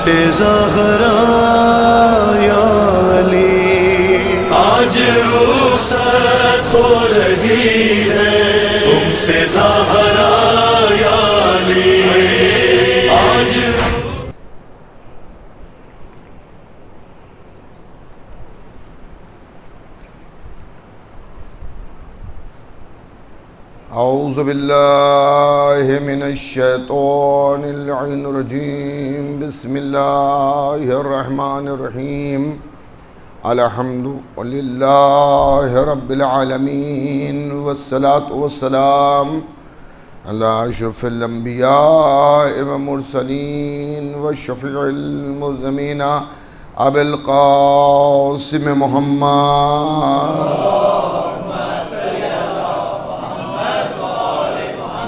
سے زہرا یا علی، آج رخصت ہو رہی ہے تم سے زہرا یا علی، آج اعوذ باللہ من الشیطان اللعین الرجیم، بسم اللہ الرحمن الرحیم، الحمد للہ رب العالمین، والصلاة والسلام علی اشرف الانبیاء والمرسلین والشفیع المذنبین ابی القاسم محمد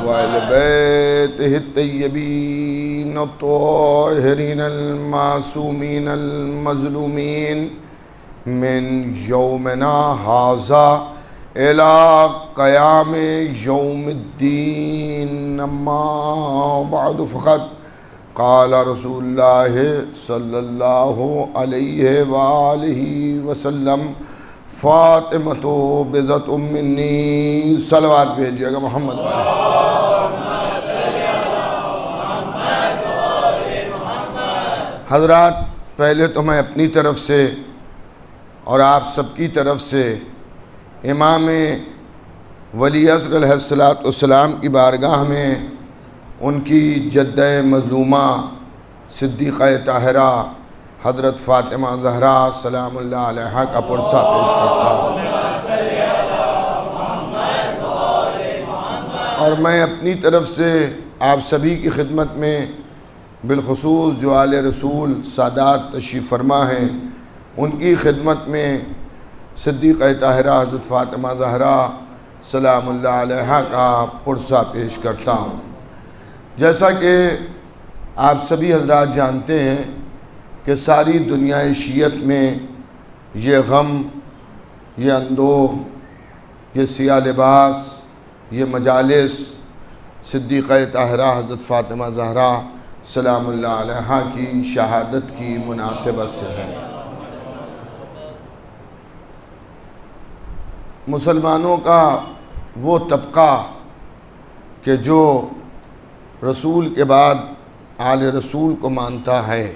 وآل بیتہ الطیبین الطاہرین المعصومین المظلومین من یومنا ھذا الی قیام یوم الدین، اما بعد فقط قال رسول اللہ صلی اللہ علیہ وآلہ وسلم فاطمۃ بضعۃ منی، صلوات بھیجیے گا محمد والے۔ حضرات، پہلے تو میں اپنی طرف سے اور آپ سب کی طرف سے امام ولی عصر علیہ السلام کی بارگاہ میں ان کی جدہ مظلومہ صدیقہ طاہرہ حضرت فاطمہ زہرا سلام اللہ علیہا کا پرسہ پیش کرتا ہوں، اور میں اپنی طرف سے آپ سبھی کی خدمت میں بالخصوص جو آل رسول سادات تشریف فرما ہیں ان کی خدمت میں صدیقہ طاہرہ حضرت فاطمہ زہرا سلام اللہ علیہا کا پرسہ پیش کرتا ہوں۔ جیسا کہ آپ سبھی حضرات جانتے ہیں کہ ساری دنیا شیعت میں یہ غم، یہ اندوہ، یہ سیاہ لباس، یہ مجالس صدیقہ طاہرہ حضرت فاطمہ زہرا سلام اللہ علیہا کی شہادت کی مناسبت سے ہے۔ مسلمانوں کا وہ طبقہ کہ جو رسول کے بعد آل رسول کو مانتا ہے،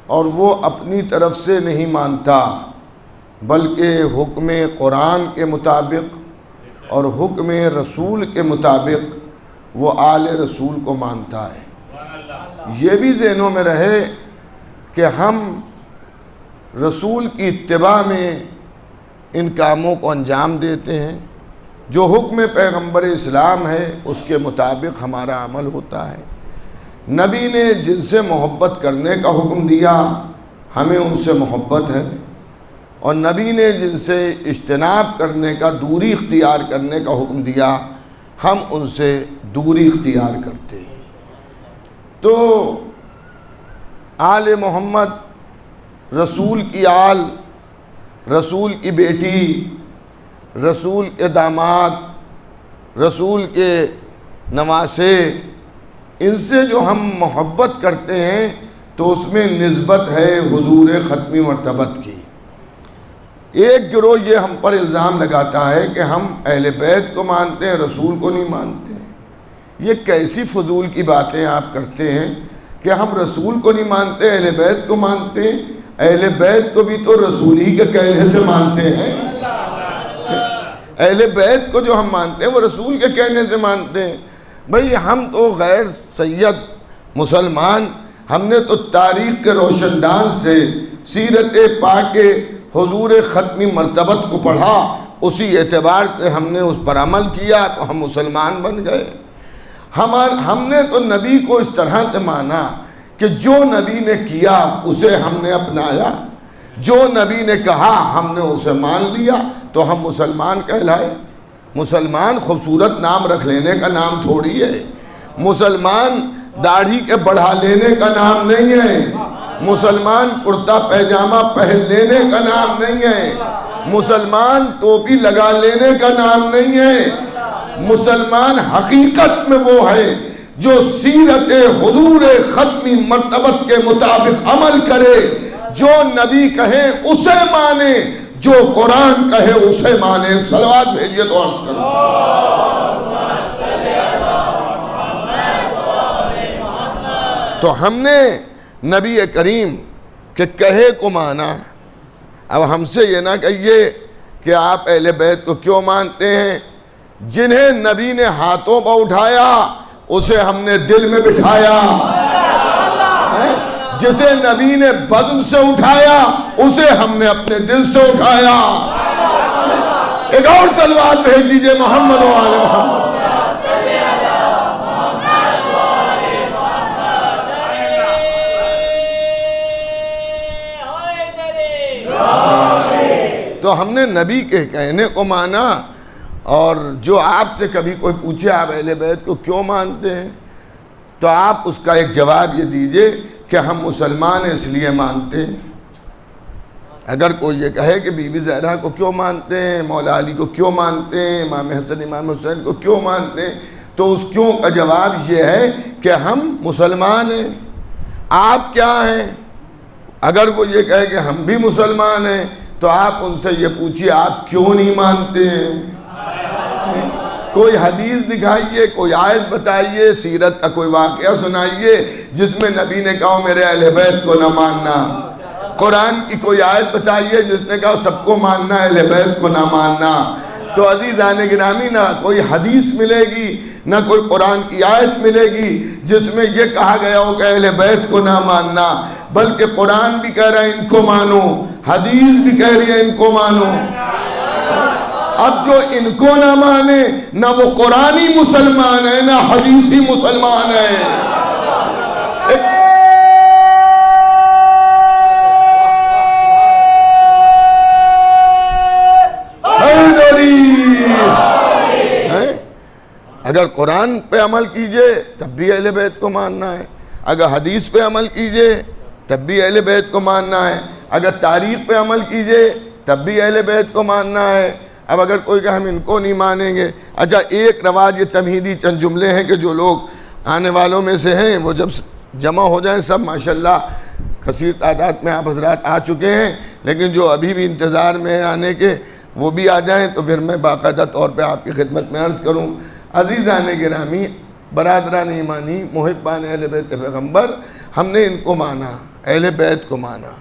اور وہ اپنی طرف سے نہیں مانتا بلکہ حکم قرآن کے مطابق اور حکم رسول کے مطابق وہ آل رسول کو مانتا ہے۔ یہ بھی ذہنوں میں رہے کہ ہم رسول کی اتباع میں ان کاموں کو انجام دیتے ہیں، جو حکم پیغمبر اسلام ہے اس کے مطابق ہمارا عمل ہوتا ہے۔ نبی نے جن سے محبت کرنے کا حکم دیا ہمیں ان سے محبت ہے، اور نبی نے جن سے اجتناب کرنے کا، دوری اختیار کرنے کا حکم دیا ہم ان سے دوری اختیار کرتے ہیں۔ تو آل محمد، رسول کی آل، رسول کی بیٹی، رسول کے داماد، رسول کے نواسے، ان سے جو ہم محبت کرتے ہیں تو اس میں نسبت ہے حضور ختمی مرتبت کی۔ ایک گروہ یہ ہم پر الزام لگاتا ہے کہ ہم اہل بیت کو مانتے ہیں، رسول کو نہیں مانتے۔ یہ کیسی فضول کی باتیں آپ کرتے ہیں کہ ہم رسول کو نہیں مانتے، اہل بیت کو مانتے ہیں؟ اہل بیت کو بھی تو رسول ہی کے کہنے سے مانتے ہیں۔ اہل بیت کو جو ہم مانتے ہیں وہ رسول کے کہنے سے مانتے ہیں۔ بھئی ہم تو غیر سید مسلمان، ہم نے تو تاریخ کے روشن دان سے سیرت پاک حضور ختمی مرتبت کو پڑھا، اسی اعتبار سے ہم نے اس پر عمل کیا تو ہم مسلمان بن گئے۔ ہم نے تو نبی کو اس طرح سے مانا کہ جو نبی نے کیا اسے ہم نے اپنایا، جو نبی نے کہا ہم نے اسے مان لیا، تو ہم مسلمان کہلائے۔ مسلمان خوبصورت نام رکھ لینے کا نام تھوڑی ہے، مسلمان داڑھی کے بڑھا لینے کا نام نہیں ہے، مسلمان کرتا پیجامہ پہن لینے کا نام نہیں ہے، مسلمان ٹوپی لگا لینے کا نام نہیں ہے۔ مسلمان حقیقت میں وہ ہے جو سیرت حضور ختمی مرتبت کے مطابق عمل کرے، جو نبی کہے اسے مانے، جو قرآن کہے اسے مانے۔ صلوات بھیجیے تو عرض کرو۔ تو ہم نے نبی کریم کے کہے کو مانا۔ اب ہم سے یہ نہ کہیے کہ آپ اہل بیت کو کیوں مانتے ہیں؟ جنہیں نبی نے ہاتھوں پر اٹھایا اسے ہم نے دل میں بٹھایا، جسے نبی نے بزم سے اٹھایا اسے ہم نے اپنے دل سے اٹھایا۔ ایک اور صلوات بھیج دیجئے محمد و آل محمد۔ تو ہم نے نبی کے کہنے کو مانا۔ اور جو آپ سے کبھی کوئی پوچھے آپ اہل بیت کو کیوں مانتے ہیں، تو آپ اس کا ایک جواب یہ دیجئے کہ ہم مسلمان اس لیے مانتے ہیں۔ اگر کوئی یہ کہے کہ بی بی زہرا کو کیوں مانتے ہیں، مولا علی کو کیوں مانتے ہیں، امام حسن امام حسین کو کیوں مانتے ہیں، تو اس کیوں کا جواب یہ ہے کہ ہم مسلمان ہیں۔ آپ کیا ہیں؟ اگر وہ یہ کہے کہ ہم بھی مسلمان ہیں تو آپ ان سے یہ پوچھئے آپ کیوں نہیں مانتے ہیں؟ کوئی حدیث دکھائیے، کوئی آیت بتائیے، سیرت کا کوئی واقعہ سنائیے جس میں نبی نے کہا میرے اہل بیت کو نہ ماننا۔ قرآن کی کوئی آیت بتائیے جس نے کہا سب کو ماننا، اہل بیت کو نہ ماننا۔ تو عزیزان گرامی، نہ کوئی حدیث ملے گی، نہ کوئی قرآن کی آیت ملے گی جس میں یہ کہا گیا ہو کہ اہل بیت کو نہ ماننا، بلکہ قرآن بھی کہہ رہا ہے ان کو مانو، حدیث بھی کہہ رہی ہے ان کو مانو۔ اب جو ان کو نہ مانے، نہ وہ قرآنی مسلمان ہے نہ حدیثی مسلمان ہے۔ اگر قرآن پہ عمل کیجئے تب بھی اہل بیت کو ماننا ہے، اگر حدیث پہ عمل کیجئے تب بھی اہل بیت کو ماننا ہے، اگر تاریخ پہ عمل کیجئے تب بھی اہل بیت کو ماننا ہے۔ اب اگر کوئی کہ ہم ان کو نہیں مانیں گے، اچھا ایک رواج یہ تمہیدی چند جملے ہیں کہ جو لوگ آنے والوں میں سے ہیں وہ جب جمع ہو جائیں، سب ماشاءاللہ کثیر تعداد میں آپ حضرات آ چکے ہیں، لیکن جو ابھی بھی انتظار میں آنے کے وہ بھی آ جائیں تو پھر میں باقاعدہ طور پہ آپ کی خدمت میں عرض کروں۔ عزیزان گرامی، برادران ایمانی، محبان اہل بیت پیغمبر، ہم نے ان کو مانا، اہل بیت کو مانا۔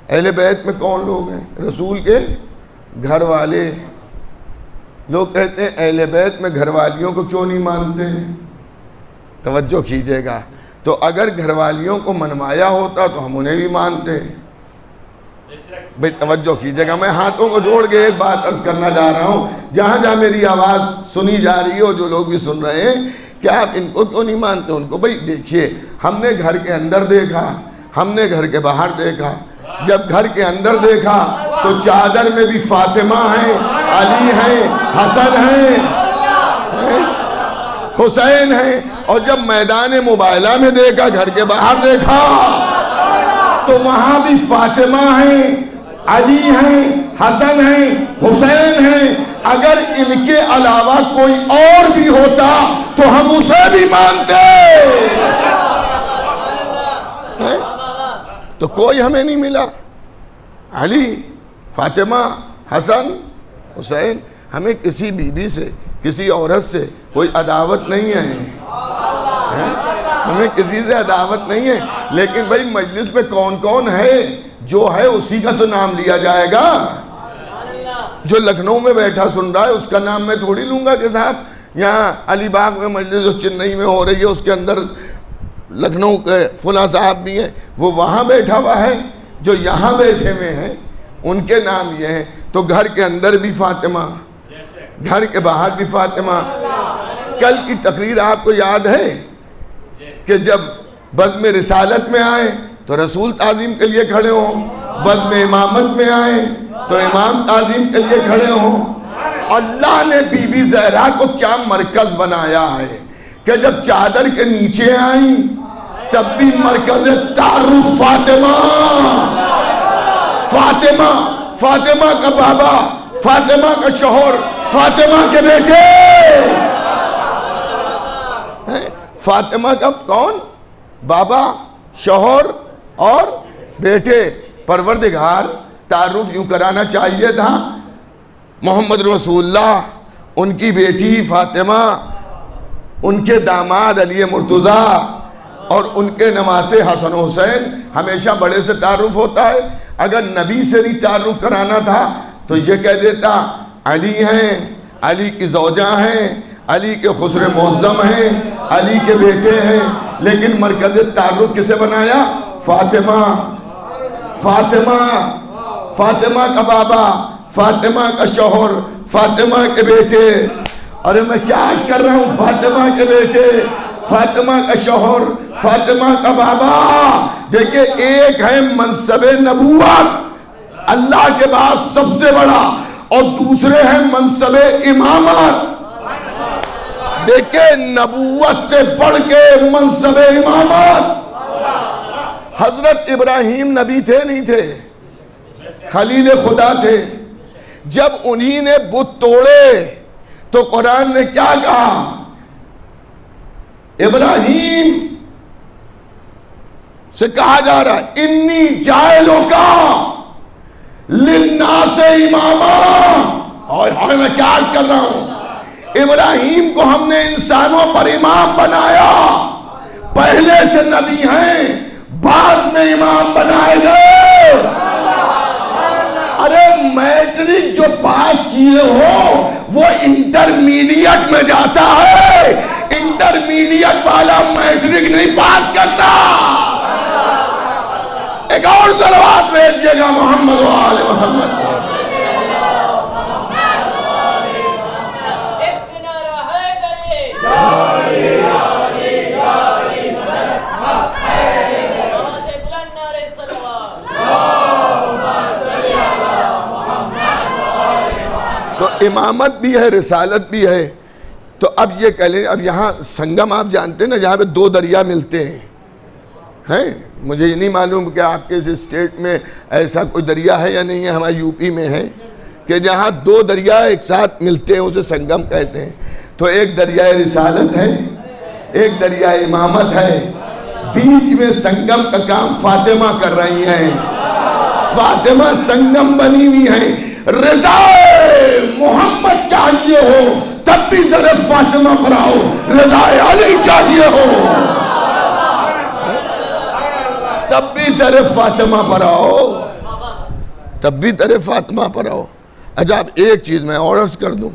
اہل بیت میں کون لوگ ہیں؟ رسول کے گھر والے۔ لوگ کہتے ہیں اہل بیت میں گھر والیوں کو کیوں نہیں مانتے ہیں؟ توجہ کیجئے گا، تو اگر گھر والیوں کو منوایا ہوتا تو ہم انہیں بھی مانتے ہیں۔ بھئی توجہ کیجئے گا، میں ہاتھوں کو جوڑ کے ایک بات عرض کرنا جا رہا ہوں، جہاں جہاں میری آواز سنی جا رہی ہو، جو لوگ بھی سن رہے ہیں کہ آپ ان کو کیوں نہیں مانتے ان کو، بھئی دیکھیے ہم نے گھر کے اندر دیکھا، ہم نے گھر کے باہر دیکھا۔ جب گھر کے اندر دیکھا تو چادر میں بھی فاطمہ ہیں، علی ہیں، حسن ہیں، حسین ہیں، اور جب میدان مباہلہ میں دیکھا، گھر کے باہر دیکھا تو وہاں بھی فاطمہ ہیں، علی ہیں، حسن ہیں، حسین ہیں۔ اگر ان کے علاوہ کوئی اور بھی ہوتا تو ہم اسے بھی مانتے، تو کوئی ہمیں نہیں ملا۔ علی، فاطمہ، حسن، حسین، ہمیں کسی بیوی سے، کسی عورت سے کوئی عداوت نہیں ہے، ہمیں کسی سے عداوت نہیں ہے، لیکن بھائی مجلس میں کون کون ہے، جو ہے اسی کا تو نام لیا جائے گا۔ جو لکھنؤ میں بیٹھا سن رہا ہے اس کا نام میں تھوڑی لوں گا کہ صاحب یہاں علی باغ میں مجلس جو چنئی میں ہو رہی ہے اس کے اندر لکھنؤ کے فلاں صاحب بھی ہیں، وہ وہاں بیٹھا ہوا ہے، جو یہاں بیٹھے ہوئے ہیں ان کے نام یہ ہیں۔ تو گھر کے اندر بھی فاطمہ، گھر کے باہر بھی فاطمہ۔ کل کی تقریر آپ کو یاد ہے کہ جب بزم رسالت میں آئے تو رسول تعظیم کے لیے کھڑے ہوں، بزم امامت میں آئے تو امام تعظیم کے لیے کھڑے ہوں۔ اللہ نے بی بی زہرا کو کیا مرکز بنایا ہے کہ جب چادر کے نیچے آئیں تب بھی مرکز تعارف فاطمہ، فاطمہ، فاطمہ کا بابا، فاطمہ کا شوہر، فاطمہ کے بیٹے، فاطمہ کا کون؟ بابا، شوہر اور بیٹے۔ پروردگار تعارف یوں کرانا چاہیے تھا، محمد رسول اللہ، ان کی بیٹی فاطمہ، ان کے داماد علی مرتضیٰ اور ان کے نواسے حسن حسین۔ ہمیشہ بڑے سے تعارف ہوتا ہے، اگر نبی سے نہیں تعارف کرانا تھا تو یہ کہہ دیتا علی ہیں، علی کی زوجہ ہیں، علی کے خسر معظم ہیں، علی کے بیٹے ہیں، لیکن مرکز تعارف کسے بنایا؟ فاطمہ۔ فاطمہ، فاطمہ کا بابا، فاطمہ کا شوہر، فاطمہ کے بیٹے۔ ارے میں کیا عرض کر رہا ہوں؟ فاطمہ کے بیٹے، فاطمہ کا شوہر، فاطمہ کا بابا۔ دیکھیں، ایک ہے منصب نبوت اللہ کے بعد سب سے بڑا، اور دوسرے ہیں منصب امامت۔ دیکھیں، نبوت سے بڑھ کے منصب امامت۔ حضرت ابراہیم نبی تھے نہیں تھے؟ خلیل خدا تھے۔ جب انہی نے بت توڑے تو قرآن نے کیا کہا؟ ابراہیم سے کہا جا رہا ہے انی جاعلک للناس اماما۔ ہائے میں کیا عرض کر رہا ہوں؟ ابراہیم کو ہم نے انسانوں پر امام بنایا، پہلے سے نبی ہیں، بعد میں امام بنائے گئے۔ ارے میٹرک جو پاس کیے ہو وہ انٹرمیڈیٹ میں جاتا ہے، انٹرمیڈیٹ والا میٹرک نہیں پاس کرتا۔ ایک اور صلوات بھیجیے گا محمد و آل محمد۔ تو امامت بھی ہے، رسالت بھی ہے۔ تو اب یہ کہہ لیں، اب یہاں سنگم آپ جانتے ہیں نا، جہاں پہ دو دریا ملتے ہیں، مجھے یہ نہیں معلوم کہ آپ کے اس اسٹیٹ میں ایسا کوئی دریا ہے یا نہیں ہے، ہمارے یو پی میں ہے کہ جہاں دو دریا ایک ساتھ ملتے ہیں اسے سنگم کہتے ہیں۔ تو ایک دریا رسالت ہے، ایک دریا امامت ہے، بیچ میں سنگم کا کام فاطمہ کر رہی ہیں۔ فاطمہ سنگم بنی ہوئی ہیں۔ رضا محمد چاہیے ہو تب بھی در فاطمہ پر آؤ، رضا علی چاہیے ہو تب بھی در فاطمہ پر آؤ، تب بھی در فاطمہ پر آؤ۔ اچھا، اب ایک چیز میں اور عرض کر دوں،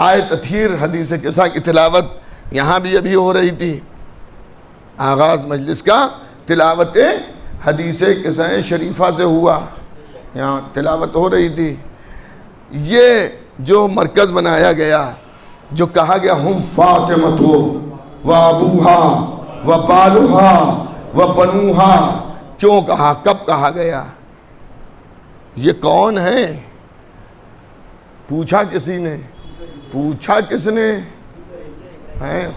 آیت تطہیر حدیث قصہ کی تلاوت یہاں بھی ابھی ہو رہی تھی، آغاز مجلس کا تلاوت حدیث قصہ شریفہ سے ہوا، یہاں تلاوت ہو رہی تھی۔ یہ جو مرکز بنایا گیا، جو کہا گیا ہم فاطمہ و ابوہا و بالوہا و بنوہا، کیوں کہا، کب کہا گیا، یہ کون ہے؟ پوچھا کسی نے؟ پوچھا کس نے؟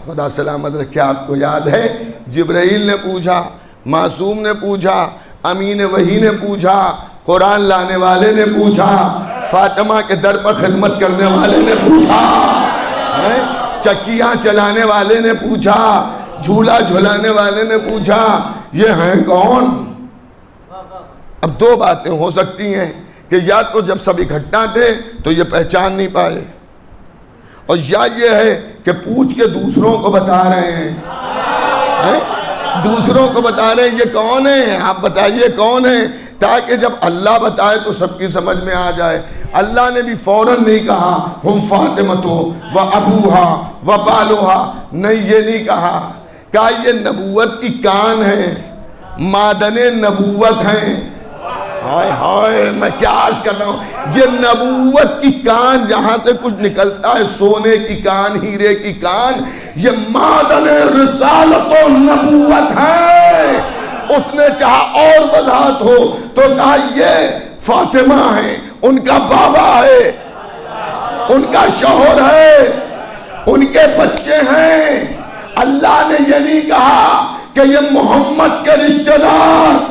خدا سلامت رکھے، آپ کو یاد ہے جبرائیل نے پوچھا، معصوم نے پوچھا، امین وحی نے پوچھا، قرآن لانے والے نے پوچھا، فاطمہ کے در پر خدمت کرنے والے نے پوچھا، چکیاں چلانے والے نے پوچھا، جھولا جھلانے والے نے پوچھا، یہ ہیں کون؟ اب دو باتیں ہو سکتی ہیں کہ یا تو جب سب اکٹھا تھے تو یہ پہچان نہیں پائے، اور یا یہ ہے کہ پوچھ کے دوسروں کو بتا رہے ہیں، دوسروں کو بتا رہے ہیں یہ کون ہے، آپ بتائیے کون ہے، تاکہ جب اللہ بتائے تو سب کی سمجھ میں آ جائے۔ اللہ نے بھی فوراً نہیں کہا ہم فاطمہ و ابوہا و بالوہا، نہیں، یہ نہیں کہا، کہا یہ نبوت کی کان ہے، معدن نبوت ہیں۔ ہائے ہائے میں کیا عرض کر رہا ہوں، یہ نبوت کی کان جہاں سے کچھ نکلتا ہے، سونے کی کان، ہیرے کی کان، یہ معدن رسالت و نبوت ہے۔ اس نے چاہا اور وضاحت ہو تو کہا یہ فاطمہ ہے، ان کا بابا ہے، ان کا شوہر ہے، ان کے بچے ہیں۔ اللہ نے یہ نہیں کہا کہ یہ محمد کے رشتہ دار،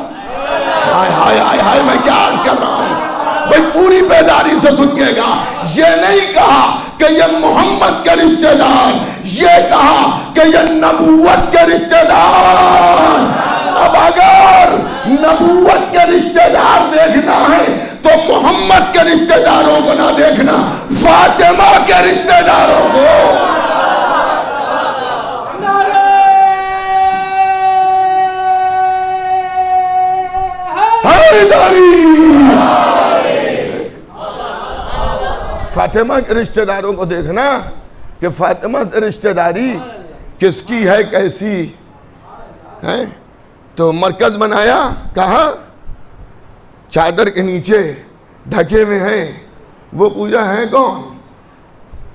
ہائے ہائے ہائے ہائے میں کیا عرض کر رہا ہوں بھئی، پوری بیداری سے سنیے گا، یہ نہیں کہا کہ یہ محمد کے رشتہ دار، یہ کہا کہ یہ نبوت کے رشتہ دار. اب اگر نبوت کے رشتہ دار دیکھنا ہے تو محمد کے رشتہ داروں کو نہ دیکھنا، فاطمہ کے رشتہ داروں کو. فاطمہ کے رشتہ داروں کو دیکھنا کہ فاطمہ سے رشتہ داری کس کی ہے، کیسی ہے. تو مرکز بنایا، کہاں؟ چادر کے نیچے ڈھکے ہوئے ہیں. وہ پوجا ہے کون؟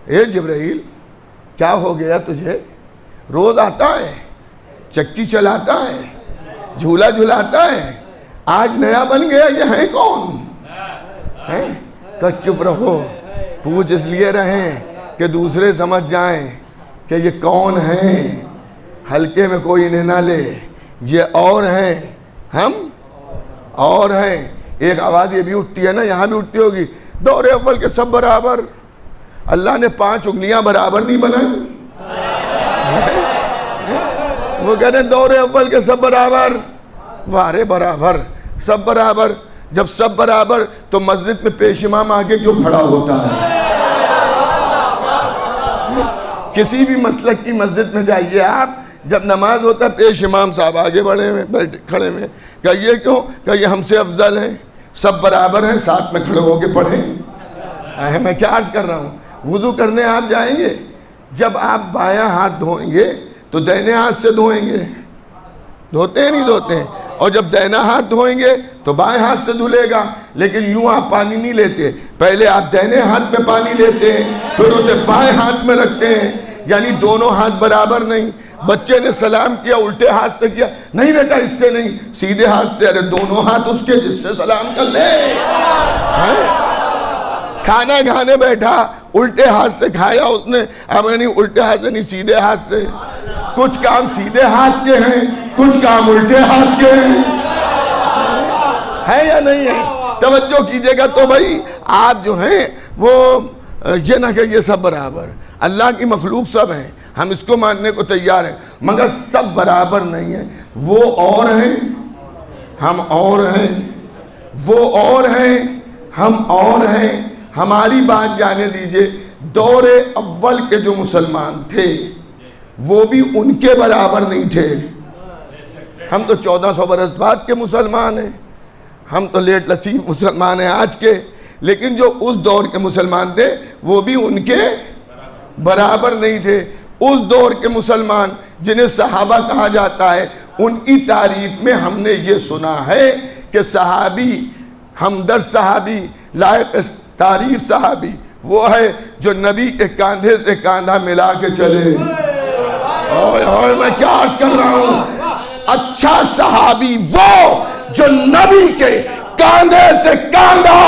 اے جبرائیل، کیا ہو گیا تجھے؟ روز آتا ہے، چکی چلاتا ہے، جھولا جھلاتا ہے، آج نیا بن گیا، یہ ہے کون؟ کہ چپ رہو، پوچھ اس لیے رہیں کہ دوسرے سمجھ جائیں کہ یہ کون ہیں، ہلکے میں کوئی انہیں نہ لے. یہ اور ہیں، ہم اور ہیں. ایک آواز یہ بھی اٹھتی ہے نا، یہاں بھی اٹھتی ہوگی، دور اول کے سب برابر. اللہ نے 5 انگلیاں برابر نہیں بنائی. وہ کہتے ہیں دور اول کے سب برابر. وارے برابر، سب برابر. جب سب برابر تو مسجد میں پیش امام آگے کیوں کھڑا ہوتا ہے؟ کسی بھی مسلک کی مسجد میں جائیے آپ، جب نماز ہوتا ہے پیش امام صاحب آگے بڑھے ہوئے بیٹھے کھڑے ہوئے. کہ یہ کیوں؟ کہ یہ ہم سے افضل ہیں، سب برابر ہیں، ساتھ میں کھڑے ہو کے پڑھیں. میں کیا عرض کر رہا ہوں؟ وضو کرنے آپ جائیں گے، جب آپ بایاں ہاتھ دھوئیں گے تو دہنے ہاتھ سے دھوئیں گے. دھوتے ہیں نہیں دھوتے ہیں؟ اور جب دہنا ہاتھ دھوئیں گے تو بائیں ہاتھ سے دھلے گا. لیکن یوں آپ پانی نہیں لیتے، پہلے آپ دہنے ہاتھ میں پانی لیتے ہیں، پھر اسے بائیں ہاتھ میں رکھتے ہیں. یعنی دونوں ہاتھ برابر نہیں. بچے نے سلام کیا الٹے ہاتھ سے کیا، نہیں بیٹا اس سے نہیں، سیدھے ہاتھ سے. ارے دونوں ہاتھ اس کے جس سے سلام کر لے. کھانا کھانے بیٹھا الٹے ہاتھ سے کھایا اس نے، اب نہیں الٹے ہاتھ سے نہیں، سیدھے ہاتھ سے. کچھ کام سیدھے ہاتھ کے ہیں، کچھ کام الٹے ہاتھ کے ہیں. ہے یا نہیں ہے؟ توجہ کیجئے گا. تو بھائی آپ جو ہیں وہ یہ نہ کہ یہ سب برابر. اللہ کی مخلوق سب ہیں، ہم اس کو ماننے کو تیار ہیں، مگر سب برابر نہیں ہیں. وہ اور ہیں، ہم اور ہیں. وہ اور ہیں، ہم اور ہیں. ہماری بات جانے دیجئے، دور اول کے جو مسلمان تھے وہ بھی ان کے برابر نہیں تھے. ہم تو 1400 برس بعد کے مسلمان ہیں، ہم تو لیٹ لطیف مسلمان ہیں آج کے. لیکن جو اس دور کے مسلمان تھے وہ بھی ان کے برابر نہیں تھے. اس دور کے مسلمان جنہیں صحابہ کہا جاتا ہے، ان کی تعریف میں ہم نے یہ سنا ہے کہ صحابی، ہمدرد صحابی، لائق تعریف صحابی وہ ہے جو نبی کے کاندھے سے کاندھا ملا کے چلے. اوہ میں کیا عرض کر رہا ہوں؟ اچھا صحابی وہ جو نبی کے کاندھے سے کاندھا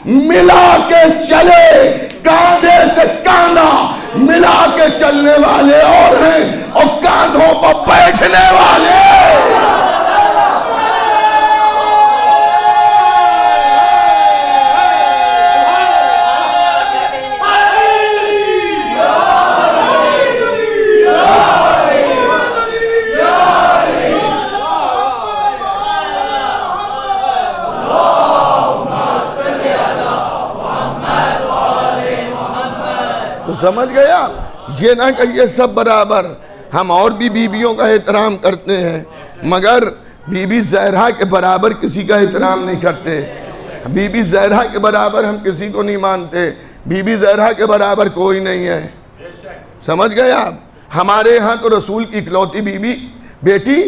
ملا کے چلے. کاندھے سے کاندھا ملا کے چلنے والے اور ہیں، اور کاندھوں پر بیٹھنے والے. سمجھ گیا؟ یہ نہ کہ یہ سب برابر. ہم اور بھی بیویوں کا احترام کرتے ہیں، مگر بی بی زہرا کے برابر کسی کا احترام نہیں کرتے. بی بی زہرا کے برابر ہم کسی کو نہیں مانتے. بی بی زہرا کے برابر کوئی نہیں ہے. سمجھ گئے آپ؟ ہمارے ہاں تو رسول کی اکلوتی بیٹی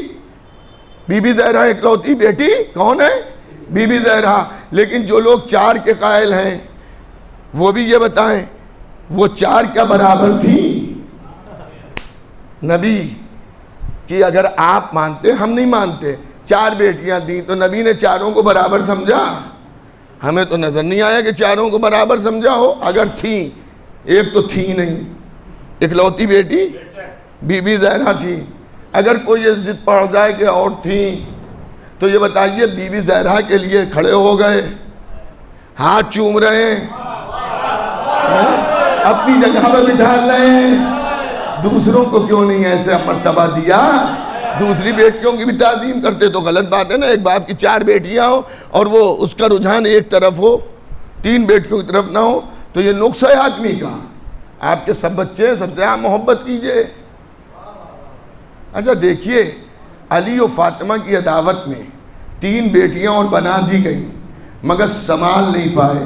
بی بی زہرا اکلوتی بیٹی کون ہے؟ بی بی زہرا. لیکن جو لوگ 4 کے قائل ہیں وہ بھی یہ بتائیں وہ 4 کیا برابر تھی؟ نبی کی اگر آپ مانتے، ہم نہیں مانتے. 4 بیٹیاں تھیں تو نبی نے 4 کو برابر سمجھا؟ ہمیں تو نظر نہیں آیا کہ 4 کو برابر سمجھا ہو. اگر تھیں، ایک تو تھی نہیں، اکلوتی بیٹی بی بی زہرا تھی. اگر کوئی یہ ضد پڑ جائے کہ اور تھیں تو یہ بتائیے بی بی زہرا کے لیے کھڑے ہو گئے، ہاتھ چوم رہے ہیں، اپنی جگہ پہ بٹھا رہے ہیں، دوسروں کو کیوں نہیں ایسے مرتبہ دیا؟ دوسری بیٹیوں کی بھی تعظیم کرتے تو غلط بات ہے نا. ایک باپ کی 4 بیٹیاں ہو اور وہ اس کا رجحان ایک طرف ہو, 3 بیٹیوں کی طرف نہ ہو, تو یہ نقص ہے آدمی کا. آپ کے سب بچے سب سے آپ محبت کیجئے. اچھا دیکھیے, علی و فاطمہ کی عداوت میں 3 بیٹیاں اور بنا دی گئیں مگر سنبھال نہیں پائے.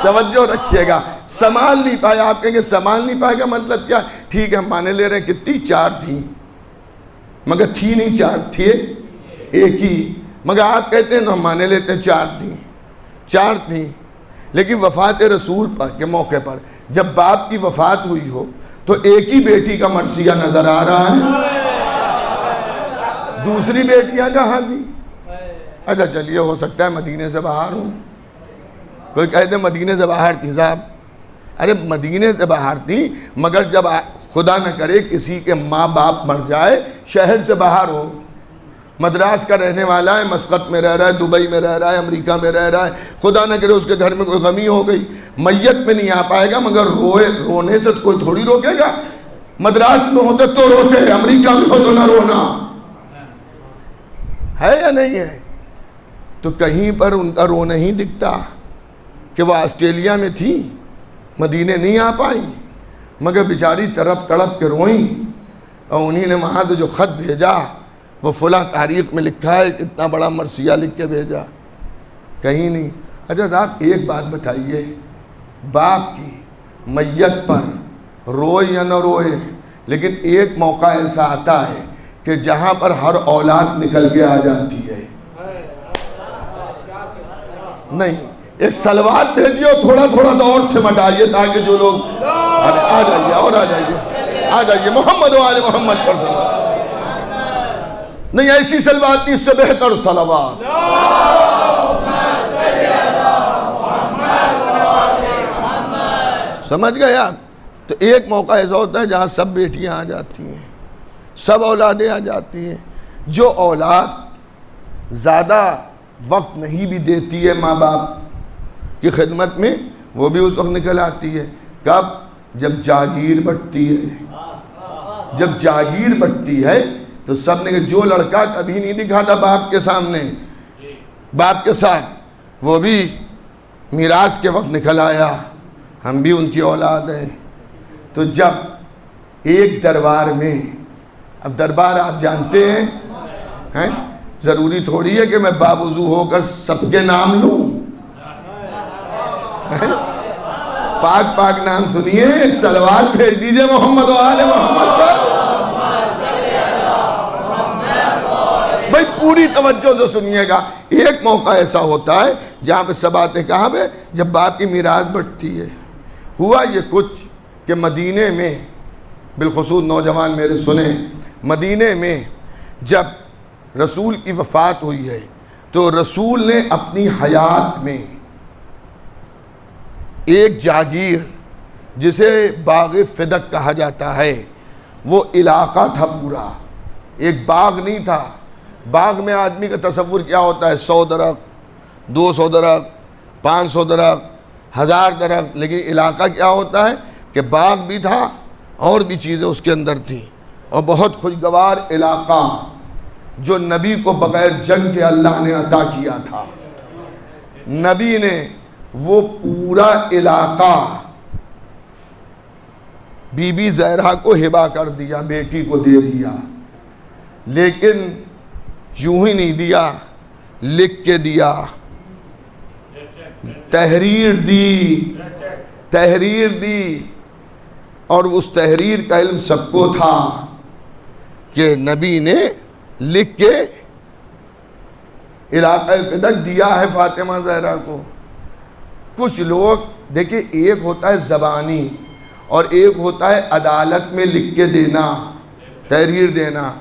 توجہ رکھیے گا, سنبھال نہیں پائے. آپ کہیں گے سنبھال نہیں پائے گا مطلب کیا؟ ٹھیک ہے ہم مانے لے رہے ہیں کتنی 4 تھیں مگر تھی نہیں 4 تھی ایک ہی, مگر آپ کہتے ہیں ہم مانے لیتے ہیں 4 تھیں. لیکن وفات رسول کے موقع پر جب باپ کی وفات ہوئی ہو تو ایک ہی بیٹی کا مرثیہ نظر آ رہا ہے, دوسری بیٹیاں کہاں تھیں؟ اچھا چلیے ہو سکتا ہے مدینے سے باہر ہوں. کوئی کہتے ہیں مدینے سے باہر تھی صاحب. ارے مدینے سے باہر تھی مگر جب خدا نہ کرے کسی کے ماں باپ مر جائے, شہر سے باہر ہو, مدراس کا رہنے والا ہے, مسقط میں رہ رہا ہے, دبئی میں رہ رہا ہے, امریکہ میں رہ رہا ہے, خدا نہ کرے اس کے گھر میں کوئی غمی ہو گئی, میت میں نہیں آ پائے گا مگر رونے سے کوئی تھوڑی روکے گا. مدراس میں ہوتے تو روتے, امریکہ میں ہو تو نہ رونا ہے یا نہیں ہے؟ تو کہیں پر ان کا رونا ہی دکھتا کہ وہ آسٹریلیا میں تھی, مدینے نہیں آ پائیں, مگر بیچاری تڑپ تڑپ کے روئیں. اور انہی نے وہاں سے جو خط بھیجا وہ فلاں تاریخ میں لکھا ہے, کتنا بڑا مرثیہ لکھ کے بھیجا, کہیں نہیں. اچھا صاحب ایک بات بتائیے, باپ کی میت پر روئے یا نہ روئے, لیکن ایک موقع ایسا آتا ہے کہ جہاں پر ہر اولاد نکل کے آ جاتی ہے. نہیں, ایک سلوات بھیجیے اور تھوڑا سا اور سمٹائیے تاکہ جو لوگ آ جائیے اور آ جائیے محمد و آل محمد پر صلوات. نہیں ایسی سلوات نہیں, اس سے بہتر سلوات. سمجھ گئے آپ؟ تو ایک موقع ایسا ہوتا ہے جہاں سب بیٹیاں آ جاتی ہیں, سب اولادیں آ جاتی ہیں. جو اولاد زیادہ وقت نہیں بھی دیتی ہے ماں باپ کی خدمت میں, وہ بھی اس وقت نکل آتی ہے. کب؟ جب جاگیر بٹتی ہے. جب جاگیر بٹتی ہے تو سب نے, جو لڑکا کبھی نہیں دکھا تھا باپ کے سامنے, باپ کے ساتھ, وہ بھی میراث کے وقت نکل آیا, ہم بھی ان کی اولاد ہیں. تو جب ایک دربار میں, اب دربار آپ جانتے ہیں, ضروری تھوڑی ہے کہ میں باوضو ہو کر سب کے نام لوں. پاک نام سنیے, ایک صلوات بھیج دیجئے محمد و آل محمد پر. بھائی پوری توجہ سے سنیے گا. ایک موقع ایسا ہوتا ہے جہاں پہ سب آتے ہیں, کہاں پہ؟ جب باپ کی میراث بٹتی ہے. ہوا یہ کچھ کہ مدینے میں, بالخصوص نوجوان میرے سنیں, مدینے میں جب رسول کی وفات ہوئی ہے تو رسول نے اپنی حیات میں ایک جاگیر جسے باغ فدق کہا جاتا ہے, وہ علاقہ تھا پورا, ایک باغ نہیں تھا. باغ میں آدمی کا تصور کیا ہوتا ہے, 100 درخت, 200 درخت, 500 درخت, 1000 درخت. لیکن علاقہ کیا ہوتا ہے کہ باغ بھی تھا اور بھی چیزیں اس کے اندر تھیں, اور بہت خوشگوار علاقہ جو نبی کو بغیر جنگ کے اللہ نے عطا کیا تھا. نبی نے وہ پورا علاقہ بی بی زہرا کو ہبہ کر دیا, بیٹی کو دے دیا. لیکن یوں ہی نہیں دیا, لکھ کے دیا, تحریر دی. اور اس تحریر کا علم سب کو تھا کہ نبی نے لکھ کے علاقہ فدق دیا ہے فاطمہ زہرا کو. کچھ لوگ دیکھیں, ایک ہوتا ہے زبانی اور ایک ہوتا ہے عدالت میں لکھ کے دینا, تحریر دینا.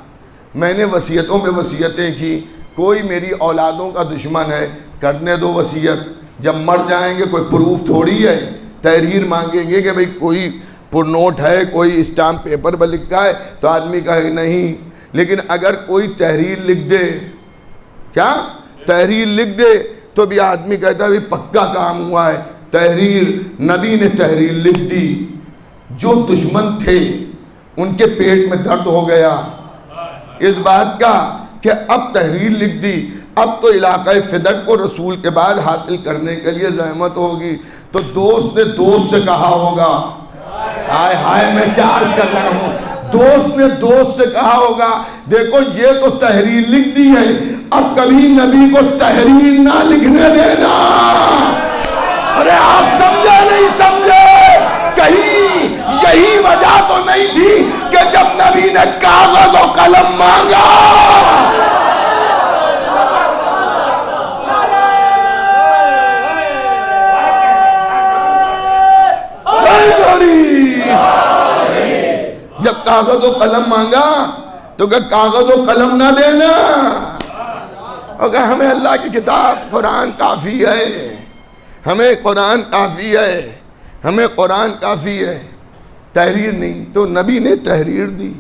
میں نے وصیتوں میں وصیتیں کی, کوئی میری اولادوں کا دشمن ہے, کرنے دو وصیت, جب مر جائیں گے کوئی پروف تھوڑی ہے, تحریر مانگیں گے کہ بھئی کوئی پر نوٹ ہے, کوئی اسٹامپ پیپر پر لکھا ہے, تو آدمی کہے نہیں. لیکن اگر کوئی تحریر لکھ دے, کیا تحریر لکھ دے, تو بھی آدمی کہتا ہے پکا کام ہوا ہے. تحریر, نبی نے تحریر لکھ دی. جو دشمن تھے ان کے پیٹ میں درد ہو گیا اس بات کا کہ اب تحریر لکھ دی، اب تو علاقہ فدق کو رسول کے بعد حاصل کرنے کے لیے زحمت ہوگی. تو دوست نے دوست سے کہا ہوگا، ہائے ہائے میں کیا عرض کر رہا ہوں، دوست نے دوست سے کہا ہوگا دیکھو یہ تو تحریر لکھ دی ہے، اب کبھی نبی کو تحریر نہ لکھنے دینا. ارے آپ سمجھے نہیں سمجھے؟ کہیں یہی وجہ تو نہیں تھی کہ جب نبی نے کاغذ و قلم مانگا جب کاغذ و قلم مانگا تو کہ کاغذ و قلم نہ دینا، اور کہ ہمیں اللہ کی کتاب قرآن کافی ہے، ہمیں قرآن کافی ہے، ہمیں قرآن کافی ہے، تحریر نہیں. تو نبی نے تحریر دی،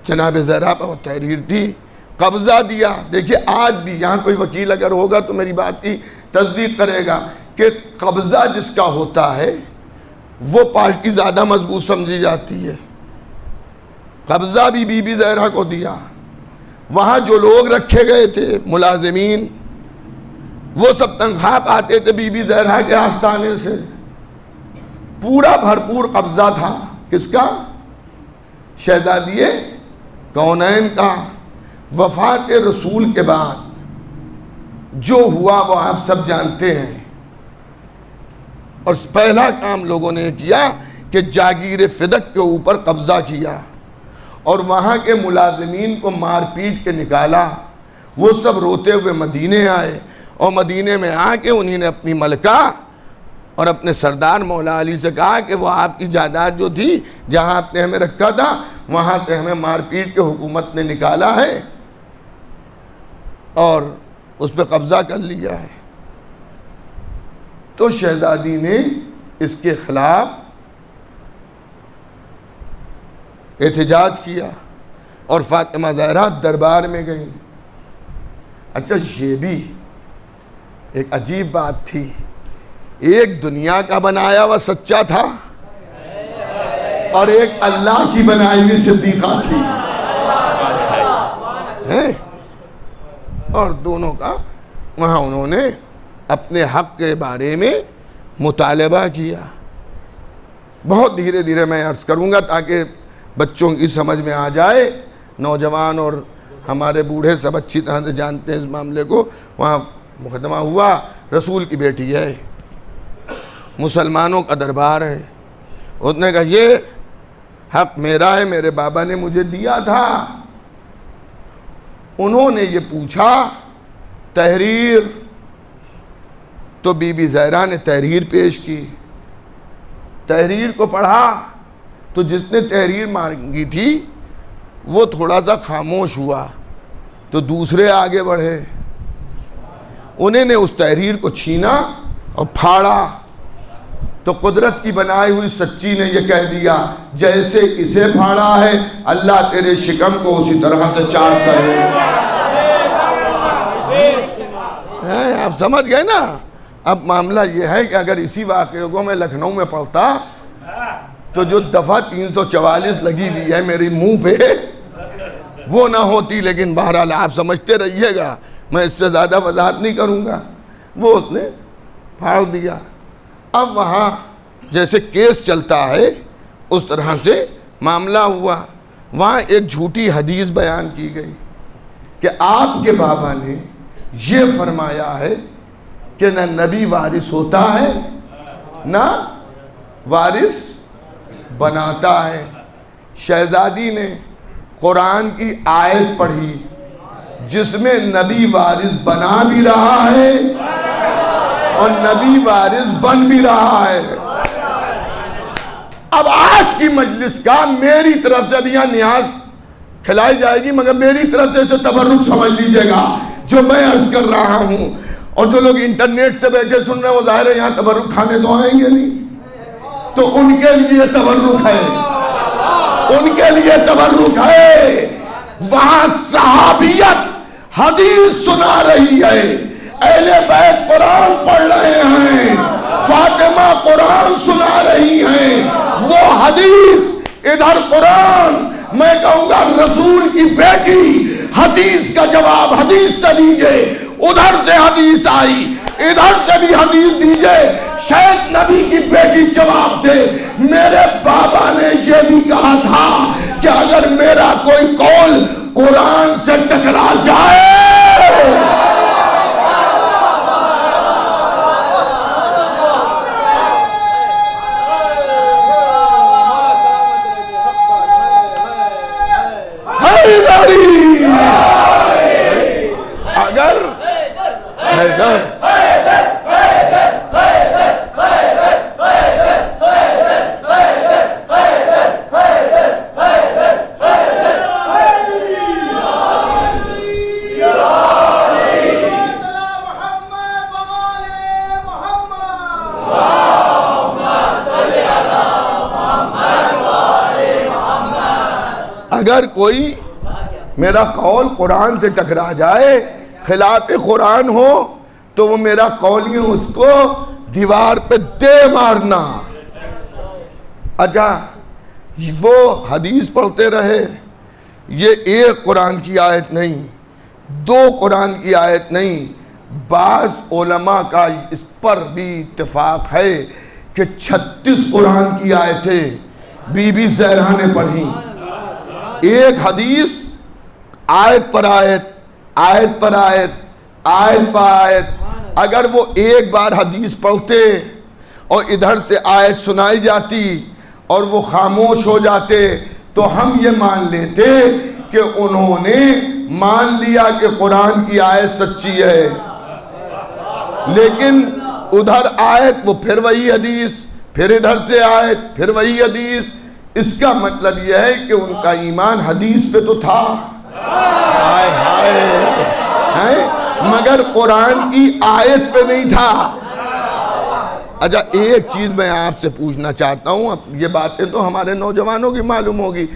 جناب زہرا پر وہ تحریر دی، قبضہ دیا. دیکھیے آج بھی یہاں کوئی وکیل اگر ہوگا تو میری بات کی تصدیق کرے گا کہ قبضہ جس کا ہوتا ہے وہ پارٹی زیادہ مضبوط سمجھی جاتی ہے. قبضہ بھی بی بی زہرا کو دیا. وہاں جو لوگ رکھے گئے تھے ملازمین وہ سب تنخواہ پاتے تھے بی بی زہرا کے آستانے سے. پورا بھرپور قبضہ تھا کس کا؟ شہزادی کونین کا. وفات رسول کے بعد جو ہوا وہ آپ سب جانتے ہیں، اور پہلا کام لوگوں نے کیا کہ جاگیر فدق کے اوپر قبضہ کیا اور وہاں کے ملازمین کو مار پیٹ کے نکالا. وہ سب روتے ہوئے مدینے آئے اور مدینے میں آ کے انہی نے اپنی ملکہ اور اپنے سردار مولا علی سے کہا کہ وہ آپ کی جائیداد جو تھی جہاں آپ نے ہمیں رکھا تھا وہاں پہ ہمیں مار پیٹ کے حکومت نے نکالا ہے اور اس پہ قبضہ کر لیا ہے. تو شہزادی نے اس کے خلاف احتجاج کیا اور فاطمہ زہرا دربار میں گئیں. اچھا یہ بھی ایک عجیب بات تھی، ایک دنیا کا بنایا ہوا سچا تھا اور ایک اللہ کی بنائی ہوئی صدیقہ تھی، اور دونوں کا وہاں انہوں نے اپنے حق کے بارے میں مطالبہ کیا. بہت دھیرے دھیرے میں عرض کروں گا تاکہ بچوں کی سمجھ میں آ جائے، نوجوان اور ہمارے بوڑھے سب اچھی طرح سے جانتے ہیں اس معاملے کو. وہاں مقدمہ ہوا، رسول کی بیٹی ہے، مسلمانوں کا دربار ہے. اس نے کہا یہ حق میرا ہے، میرے بابا نے مجھے دیا تھا. انہوں نے یہ پوچھا تحریر، تو بی بی زہرا نے تحریر پیش کی. تحریر کو پڑھا تو جس نے تحریر مانگی تھی وہ تھوڑا سا خاموش ہوا تو دوسرے آگے بڑھے. انہیں نے اس تحریر کو چھینا اور پھاڑا تو قدرت کی بنائی ہوئی سچی نے یہ کہہ دیا جیسے اسے پھاڑا ہے اللہ تیرے شکم کو اسی طرح سے چاٹ کرے. آپ سمجھ گئے نا؟ اب معاملہ یہ ہے کہ اگر اسی واقعے کو میں لکھنؤ میں پڑھتا تو جو دفعہ 344 لگی ہوئی ہے میری منہ پہ وہ نہ ہوتی، لیکن بہرحال آپ سمجھتے رہیے گا، میں اس سے زیادہ وضاحت نہیں کروں گا. وہ اس نے پھاڑ دیا. اب وہاں جیسے کیس چلتا ہے اس طرح سے معاملہ ہوا. وہاں ایک جھوٹی حدیث بیان کی گئی کہ آپ کے بابا نے یہ فرمایا ہے کہ نہ نبی وارث ہوتا ہے نہ وارث بناتا ہے. شہزادی نے قرآن کی آیت پڑھی جس میں نبی وارث بنا بھی رہا ہے اور نبی وارث بن بھی رہا ہے. اب آج کی مجلس کا میری طرف سے اب یہاں نیاز کھلائی جائے گی مگر میری طرف سے اسے تبرک سمجھ لیجئے گا جو میں عرض کر رہا ہوں. اور جو لوگ انٹرنیٹ سے بیٹھے سن رہے ہیں وہ ظاہر ہے یہاں تبرک کھانے تو آئیں گے نہیں، تو ان کے لیے تبرک ہے، ان کے لیے تبرک ہے. وہاں صحابیت حدیث سنا رہی ہے، اہل بیت قرآن پڑھ رہے ہیں، فاطمہ قرآن سنا رہی ہیں، وہ حدیث ادھر قرآن، میں کہوں گا رسول کی بیٹی حدیث کا جواب حدیث سے دیجئے، ادھر سے حدیث آئی ادھر سے بھی حدیث دیجئے۔ شاید نبی کی بیٹی جواب دے، میرے بابا نے یہ بھی کہا تھا کہ اگر میرا کوئی قول قرآن سے ٹکرا جائے اگر حیدر اگر کوئی میرا قول قرآن سے ٹکرا جائے، خلاف قرآن ہو، تو وہ میرا قول ہی اس کو دیوار پہ دے مارنا۔ اچھا وہ حدیث پڑھتے رہے، یہ ایک قرآن کی آیت نہیں، دو قرآن کی آیت نہیں، بعض علماء کا اس پر بھی اتفاق ہے کہ 36 قرآن کی آیتیں بی بی زہرا نے پڑھی۔ ایک حدیث آیت پر آیت، آیت پر آیت، آیت پر آیت، اگر وہ ایک بار حدیث پڑھتے اور ادھر سے آیت سنائی جاتی اور وہ خاموش ہو جاتے تو ہم یہ مان لیتے کہ انہوں نے مان لیا کہ قرآن کی آیت سچی ہے، لیکن ادھر آیت وہ پھر وہی حدیث، پھر ادھر سے آیت پھر وہی حدیث۔ اس کا مطلب یہ ہے کہ ان کا ایمان حدیث پہ تو تھا، ہائے ہائے، مگر قرآن کی آیت پہ نہیں تھا۔ اچھا ایک چیز میں آپ سے پوچھنا چاہتا ہوں، اب یہ باتیں تو ہمارے نوجوانوں کی معلوم ہوگی،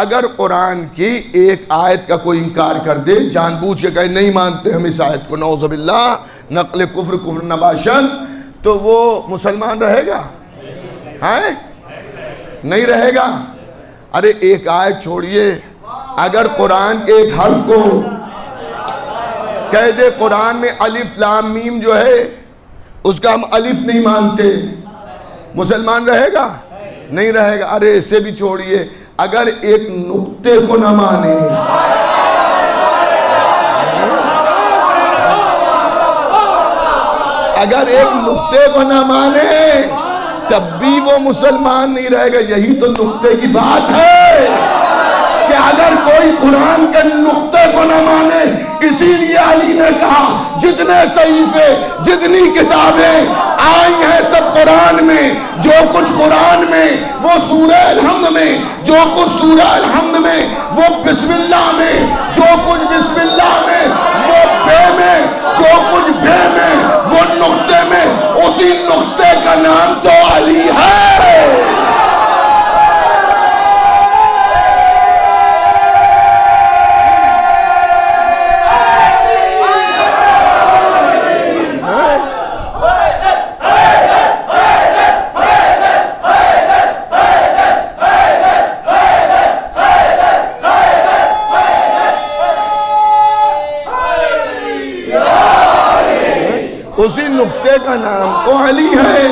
اگر قرآن کی ایک آیت کا کوئی انکار کر دے، جان بوجھ کے کہے نہیں مانتے ہم اس آیت کو، نعوذ باللہ، نقل کفر کفر نباشن، تو وہ مسلمان رہے گا؟ نہیں رہے گا۔ ارے ایک آیت چھوڑیے، اگر قرآن کے ایک حرف کو کہہ دے قرآن میں الف لام میم جو ہے اس کا ہم الف نہیں مانتے، مسلمان رہے گا؟ نہیں رہے گا۔ ارے اسے بھی چھوڑیے، اگر ایک نقطے کو نہ مانے، اگر ایک نقطے کو نہ مانے تب بھی وہ مسلمان نہیں رہے گا۔ یہی تو نقطے کی بات ہے کہ اگر کوئی قرآن کے نقطے کو نہ مانے، اسی لیے علی نے کہا جتنے صحیفے جتنی کتابیں آئی ہیں سب قرآن میں، جو کچھ قرآن میں وہ سورہ الحمد میں، جو کچھ سورہ الحمد میں وہ بسم اللہ میں، جو کچھ بسم اللہ میں وہ بے میں، جو کچھ بے میں وہ نقطے میں، اسی نقطے کا نام تو علی ہے۔ اسی نقطے کا نام تو علی ہے،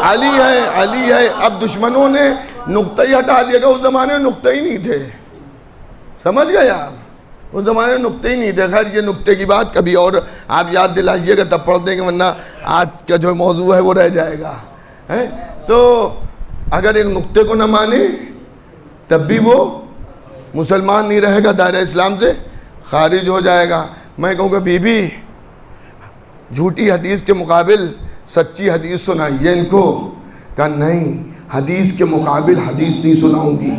علی ہے، علی ہے۔ اب دشمنوں نے نقطہ ہی ہٹا دیا کہ اس زمانے میں نقطہ ہی نہیں تھے، سمجھ گئے آپ؟ اس زمانے میں نقطے ہی نہیں تھے۔ خیر یہ نقطے کی بات کبھی اور آپ یاد دلائیے گا تب پڑھ دیں گے، ورنہ آج کا جو موضوع ہے وہ رہ جائے گا۔ تو اگر ایک نقطے کو نہ مانے تب بھی وہ مسلمان نہیں رہے گا، دائرہ اسلام سے خارج ہو جائے گا۔ میں کہوں گا بی بی جھوٹی حدیث کے مقابل سچی حدیث سنائیے ان کو۔ کہا نہیں، حدیث کے مقابل حدیث نہیں سناؤں گی،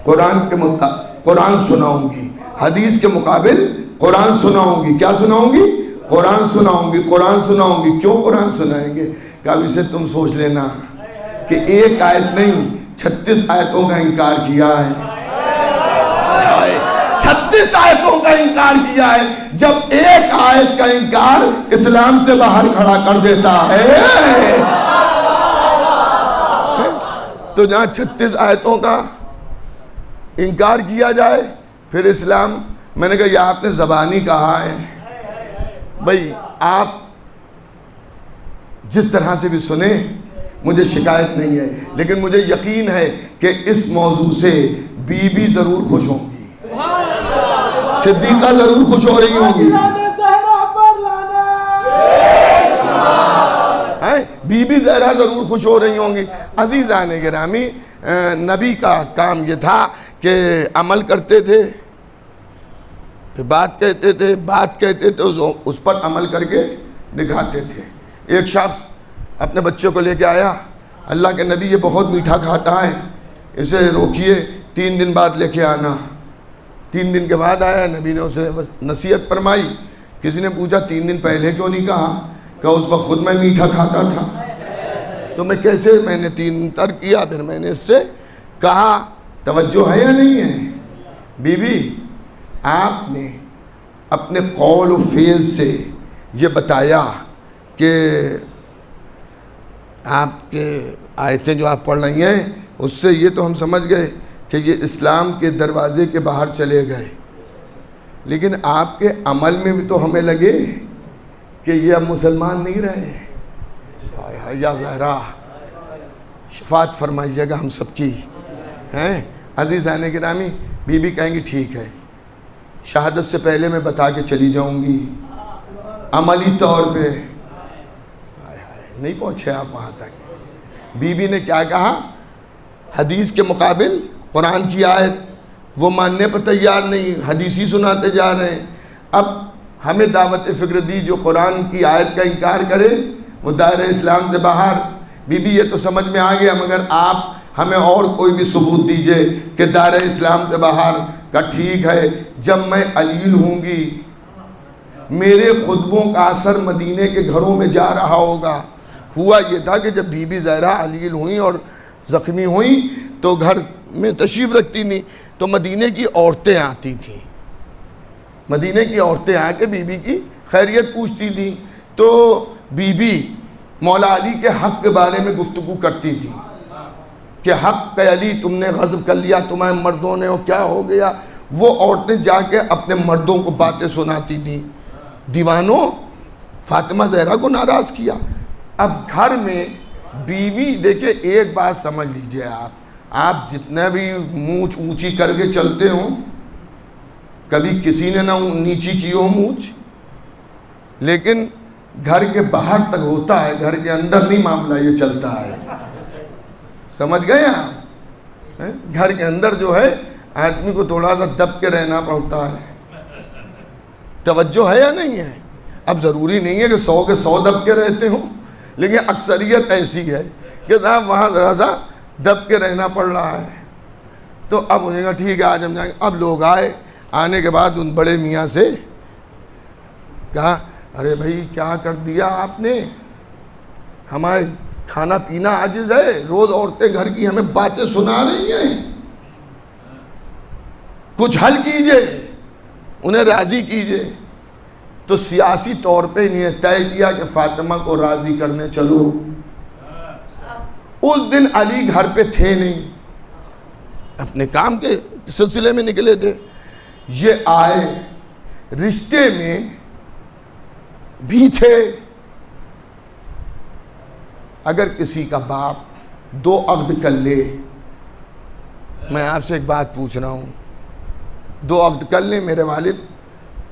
قرآن سناؤں گی، حدیث کے مقابل قرآن سناؤں گی۔ کیا سناؤں گی؟ قرآن سناؤں گی، قرآن سناؤں گی۔ کیوں قرآن سنائیں گے؟ کہ اب اسے تم سوچ لینا کہ ایک آیت نہیں 36 آیتوں کا انکار کیا ہے، 36 آیتوں کا انکار کیا ہے۔ جب ایک آیت کا انکار اسلام سے باہر کھڑا کر دیتا ہے تو جہاں 36 آیتوں کا انکار کیا جائے پھر اسلام. میں نے کہا یہ آپ نے زبانی کہا ہے بھائی، آپ جس طرح سے بھی سنیں مجھے شکایت نہیں ہے، لیکن مجھے یقین ہے کہ اس موضوع سے بی بی ضرور خوش ہوں گی، صدیقہ ضرور خوش ہو رہی ہوں گی، بی بی زہرا ضرور خوش ہو رہی ہوں گی. عزیزان گرامی، نبی کا کام یہ تھا کہ عمل کرتے تھے، پھر بات کہتے تھے، بات کہتے تھے، اس پر عمل کر کے دکھاتے تھے. ایک شخص اپنے بچے کو لے کے آیا، اللہ کے نبی یہ بہت میٹھا کھاتا ہے، اسے روکیے، 3 دن بعد لے کے آنا. 3 دن کے بعد آیا، نبی نے اسے نصیحت فرمائی. کسی نے پوچھا 3 دن پہلے کیوں نہیں کہا؟ کہ اس وقت خود میں میٹھا کھاتا تھا، تو میں نے 3 دن ترک کیا، پھر میں نے اس سے کہا. توجہ ہے یا نہیں ہے؟ بی بی، آپ نے اپنے قول و فعل سے یہ بتایا کہ آپ کے آیتیں جو آپ پڑھ رہی ہیں اس سے یہ تو ہم سمجھ گئے کہ یہ اسلام کے دروازے کے باہر چلے گئے، لیکن آپ کے عمل میں بھی تو ہمیں لگے کہ یہ اب مسلمان نہیں رہے. یا زہرا شفاعت فرمائیے گا ہم سب کی ہیں. عزیزان گرامی، بی بی کہیں گی ٹھیک ہے، شہادت سے پہلے میں بتا کے چلی جاؤں گی عملی طور پہ. نہیں پہنچے آپ وہاں تک. بی بی نے کیا کہا؟ حدیث کے مقابل قرآن کی آیت وہ ماننے پر تیار نہیں، حدیث ہی سناتے جا رہے ہیں. اب ہمیں دعوت فکر دی جو قرآن کی آیت کا انکار کرے وہ دائرہ اسلام سے باہر. بی بی یہ تو سمجھ میں آ گیا، مگر آپ ہمیں اور کوئی بھی ثبوت دیجئے کہ دائرہ اسلام سے باہر کا. ٹھیک ہے، جب میں علیل ہوں گی، میرے خطبوں کا اثر مدینے کے گھروں میں جا رہا ہوگا. ہوا یہ تھا کہ جب بی بی زہرا علیل ہوئیں اور زخمی ہوئیں تو گھر میں تشریف رکھتی نہیں، تو مدینے کی عورتیں آتی تھیں، مدینے کی عورتیں آ کے بی بی کی خیریت پوچھتی تھیں. تو بی بی مولا علی کے حق کے بارے میں گفتگو کرتی تھی کہ حق علی تم نے غضب کر لیا، تمہیں مردوں نے کیا ہو گیا. وہ عورتیں جا کے اپنے مردوں کو باتیں سناتی تھیں. دیوانوں، فاطمہ زہرا کو ناراض کیا. اب گھر میں بیوی، دیکھیں ایک بات سمجھ لیجئے، آپ جتنے بھی مونچھ اونچی کر کے چلتے ہوں، کبھی کسی نے نہ نیچی کی ہو مونچھ، لیکن گھر کے باہر تک ہوتا ہے، گھر کے اندر نہیں معاملہ یہ چلتا ہے. سمجھ گئے آپ؟ گھر کے اندر جو ہے آدمی کو تھوڑا سا دب کے رہنا پڑتا ہے. توجہ ہے یا نہیں ہے؟ اب ضروری نہیں ہے کہ 100 کے 100 دب کے رہتے ہوں، لیکن اکثریت ایسی ہے کہ صاحب وہاں ذرا سا دب کے رہنا پڑ رہا ہے. تو اب انہیں کہا ٹھیک ہے آج ہم جائیں گے. اب لوگ آئے، آنے کے بعد ان بڑے میاں سے کہا ارے بھائی کیا کر دیا آپ نے، ہمارے کھانا پینا عاجز ہے، روز عورتیں گھر کی ہمیں باتیں سنا رہی ہیں، کچھ حل کیجئے، انہیں راضی کیجئے. تو سیاسی طور پہ انہیں طے کیا کہ فاطمہ کو راضی کرنے چلو. اس دن علی گھر پہ تھے نہیں، اپنے کام کے سلسلے میں نکلے تھے. یہ آئے، رشتے میں بھی تھے. اگر کسی کا باپ 2 عقد کر لے، میں آپ سے ایک بات پوچھ رہا ہوں، 2 عقد کر لیں. میرے والد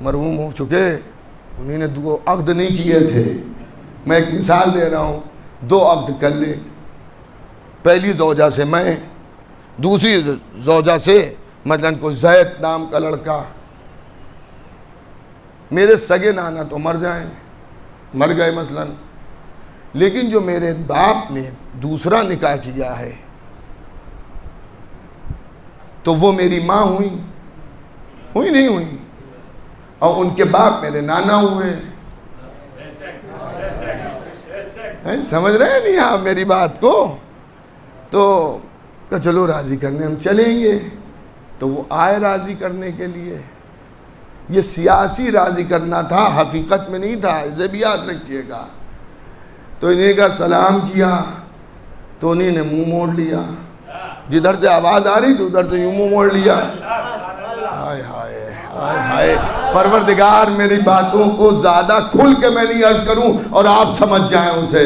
مرحوم ہو چکے، انہیں نے 2 عقد نہیں کیے تھے، میں ایک مثال دے رہا ہوں. 2 عقد کر لیں، پہلی زوجہ سے میں، دوسری زوجہ سے مثلاً کوئی زید نام کا لڑکا. میرے سگے نانا تو مر جائیں، مر گئے مثلاً، لیکن جو میرے باپ نے دوسرا نکاح کیا ہے تو وہ میری ماں ہوئی نہیں ہوئی، اور ان کے باپ میرے نانا ہوئے. سمجھ رہے ہیں نہیں آپ میری بات کو؟ تو کہ چلو راضی کرنے ہم چلیں گے. تو وہ آئے راضی کرنے کے لیے. یہ سیاسی راضی کرنا تھا، حقیقت میں نہیں تھا، اسے بھی یاد رکھیے گا. تو انہیں کا سلام کیا تو انہیں نے منہ موڑ لیا. جدھر سے آواز آ رہی تو ادھر سے یوں منہ موڑ لیا. ہائے ہائے ہائے ہائے. پروردگار میری باتوں کو زیادہ کھل کے میں نہیں عرض کروں اور آپ سمجھ جائیں اسے.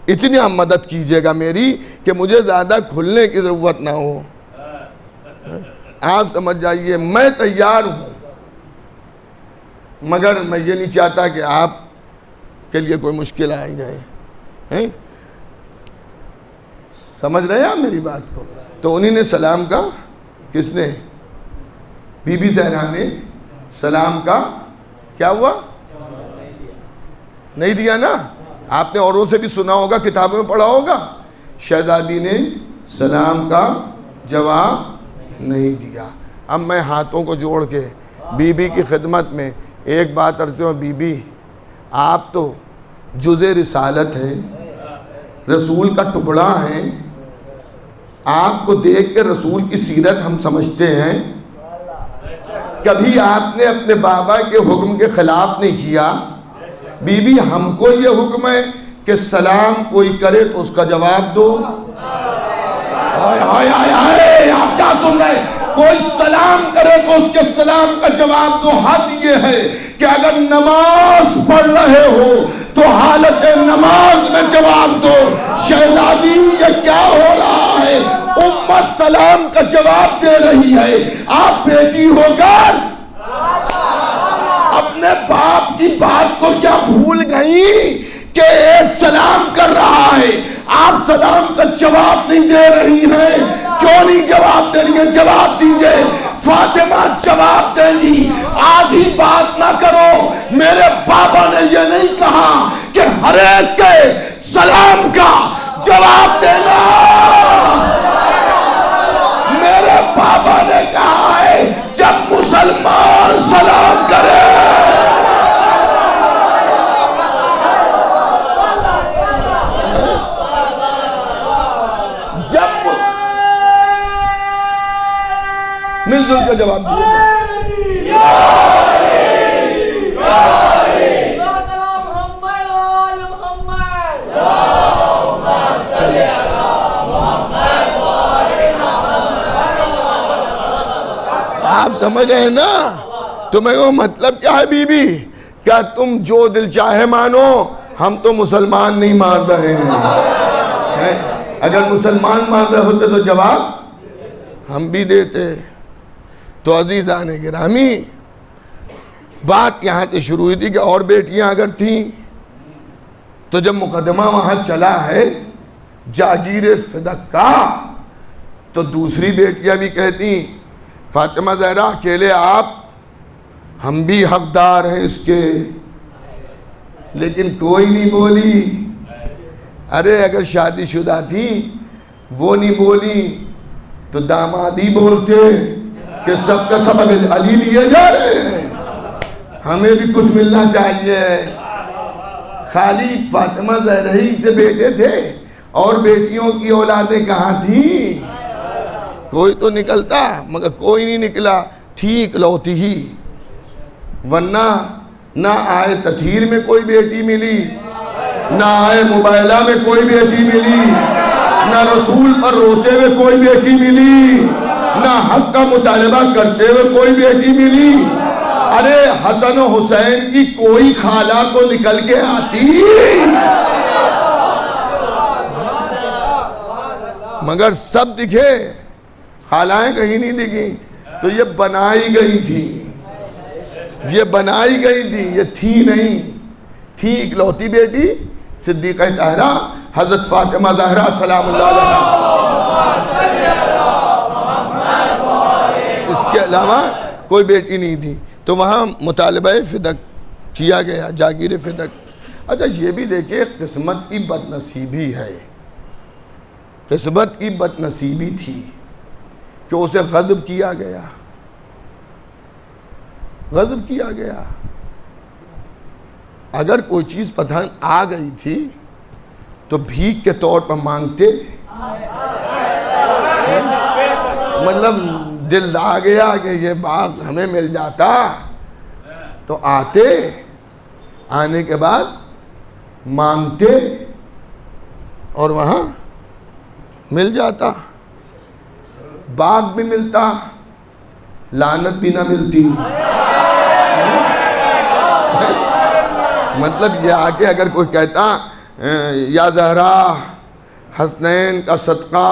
اتنی مدد کیجئے گا میری کہ مجھے زیادہ کھلنے کی ضرورت نہ ہو. آپ سمجھ جائیے میں تیار ہوں، مگر میں یہ نہیں چاہتا کہ آپ کے لیے کوئی مشکل آئی جائے. سمجھ رہے ہیں آپ میری بات کو؟ تو انہی نے سلام کا، کس نے؟ بی بی زہرا نے سلام کا کیا ہوا؟ نہیں دیا نا. آپ نے اوروں سے بھی سنا ہوگا، کتابوں میں پڑھا ہوگا. شہزادی نے سلام کا جواب نہیں دیا. اب میں ہاتھوں کو جوڑ کے بی بی کی خدمت میں ایک بات عرض ہوں. بی بی آپ تو جز رسالت ہیں، رسول کا ٹکڑا ہیں. آپ کو دیکھ کے رسول کی سیرت ہم سمجھتے ہیں. کبھی آپ نے اپنے بابا کے حکم کے خلاف نہیں کیا. بی بی ہم کو یہ حکم ہے کہ سلام کوئی کرے تو اس کا جواب دو. آپ کیا سن رہے ہیں؟ کوئی سلام کرے تو اس کے سلام کا جواب دو. حد یہ ہے کہ اگر نماز پڑھ رہے ہو تو حالت نماز میں جواب دو. شہزادی یہ کیا ہو رہا ہے؟ امت سلام کا جواب دے رہی ہے. آپ بیٹی ہو کر اپنے باپ کی بات کو کیا بھول گئی کہ ایک سلام کر رہا ہے، آپ سلام کا جواب نہیں دے رہی ہیں؟ کیوں نہیں جواب دے رہی ہیں؟ جواب دیجئے. فاطمہ جواب دیں گی. آدھی بات نہ کرو. میرے بابا نے یہ نہیں کہا کہ ہر ایک کے سلام کا جواب دینا. میرے بابا نے کہا ہے جب مسلمان سلام کرے مل جل کا جواب دیے. آپ سمجھ رہے ہیں نا؟ تمہیں وہ مطلب کیا ہے بی بی؟ کیا تم جو دل چاہے مانو، ہم تو مسلمان نہیں مان رہے ہیں. اگر مسلمان مان رہے ہوتے تو جواب ہم بھی دیتے. تو عزیزان گرامی، بات یہاں سے شروع ہوئی تھی کہ اور بیٹیاں اگر تھیں تو جب مقدمہ وہاں چلا ہے جاگیر فدق کا، تو دوسری بیٹیاں بھی کہتی فاطمہ زہرا اکیلے آپ، ہم بھی حقدار ہیں اس کے. لیکن کوئی نہیں بولی. ارے اگر شادی شدہ تھی وہ نہیں بولی تو دامادی بولتے کہ سب کا سب علی لیے جا رہے ہیں، ہمیں بھی کچھ ملنا چاہیے. خالی فاطمہ زہرا ہی سے بیٹے تھے اور بیٹیوں کی اولادیں کہاں تھیں؟ کوئی تو نکلتا، مگر کوئی نہیں نکلا. تھی اکلوتی ہی. ورنہ نہ آئے تطہیر میں کوئی بیٹی ملی، نہ آئے موبائلہ میں کوئی بیٹی ملی، نہ رسول پر روتے ہوئے کوئی بیٹی ملی، نہ حق کا مطالبہ کرتے ہوئے کوئی بیٹی ملی. ارے حسن و حسین کی کوئی خالہ تو نکل کے آتی، مگر سب دکھے، خالائیں کہیں نہیں دکھی. تو یہ بنائی گئی تھی، یہ بنائی گئی تھی، یہ تھی نہیں. تھی اکلوتی بیٹی صدیقہ طاہرہ حضرت فاطمہ زہرا سلام اللہ علیہا. اس کے علاوہ کوئی بیٹی نہیں تھی. تو وہاں مطالبہ فدق کیا گیا، جاگیر فدق. اچھا یہ بھی دیکھیں قسمت کی بد نصیبی ہے. قسمت کی بد نصیبی تھی کہ اسے غضب کیا گیا. غضب کیا گیا. اگر کوئی چیز پسند آ گئی تھی تو بھیک کے طور پر مانگتے. مطلب دل آ گیا کہ یہ باغ ہمیں مل جاتا تو آتے، آنے کے بعد مانگتے اور وہاں مل جاتا. باغ بھی ملتا لعنت بھی نہ ملتی. مطلب یہ آگے اگر کوئی کہتا یا زہرا حسنین کا صدقہ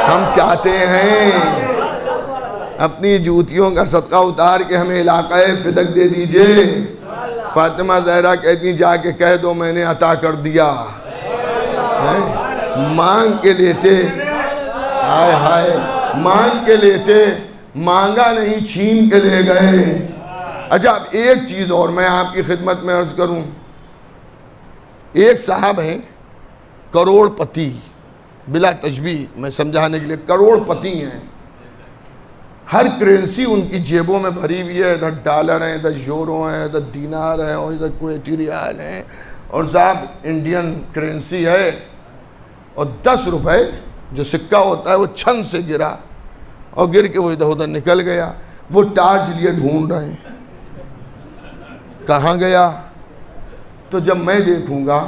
ہم چاہتے ہیں اپنی جوتیوں کا صدقہ اتار کے ہمیں علاقہ فدق دے دیجئے، فاطمہ زہرا کہتی جا کے کہہ دو میں نے عطا کر دیا. مانگ کے لیتے، ہائے ہائے مانگ کے لیتے، مانگا نہیں چھین کے لے گئے. اچھا اب ایک چیز اور میں آپ کی خدمت میں عرض کروں. ایک صاحب ہیں کروڑ پتی، بلا تشبیہ میں سمجھانے کے لیے، کروڑ پتی ہیں. ہر کرنسی ان کی جیبوں میں بھری ہوئی ہے، ادھر ڈالر ہیں، ادھر یورو ہیں، ادھر دینار ہیں، اور ادھر کویتی ریال ہیں. اور صاحب انڈین کرنسی ہے، اور 10 روپے جو سکہ ہوتا ہے وہ چھن سے گرا اور گر کے وہ ادھر ادھر نکل گیا. وہ ٹارچ لیے ڈھونڈ رہے ہیں کہاں گیا. تو جب میں دیکھوں گا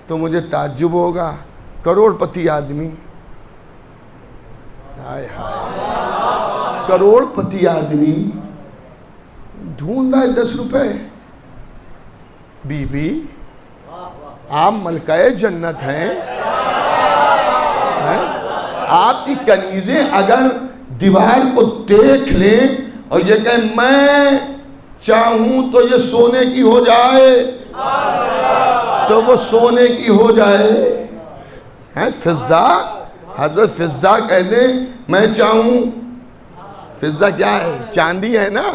تو مجھے تعجب ہوگا، کروڑ پتی آدمی، ہائے ہائے کروڑ پتی آدمی ڈھونڈ رہا ہے 10 روپے. بی بی آپ ملکہ جنت ہیں، آپ کی کنیزیں اگر دیوار کو دیکھ لیں اور یہ کہیں میں چاہوں تو یہ سونے کی ہو جائے تو وہ سونے کی ہو جائے. فضہ، حضرت فضہ کہہ دیں میں چاہوں. فضہ کیا ہے؟ چاندی ہے نا.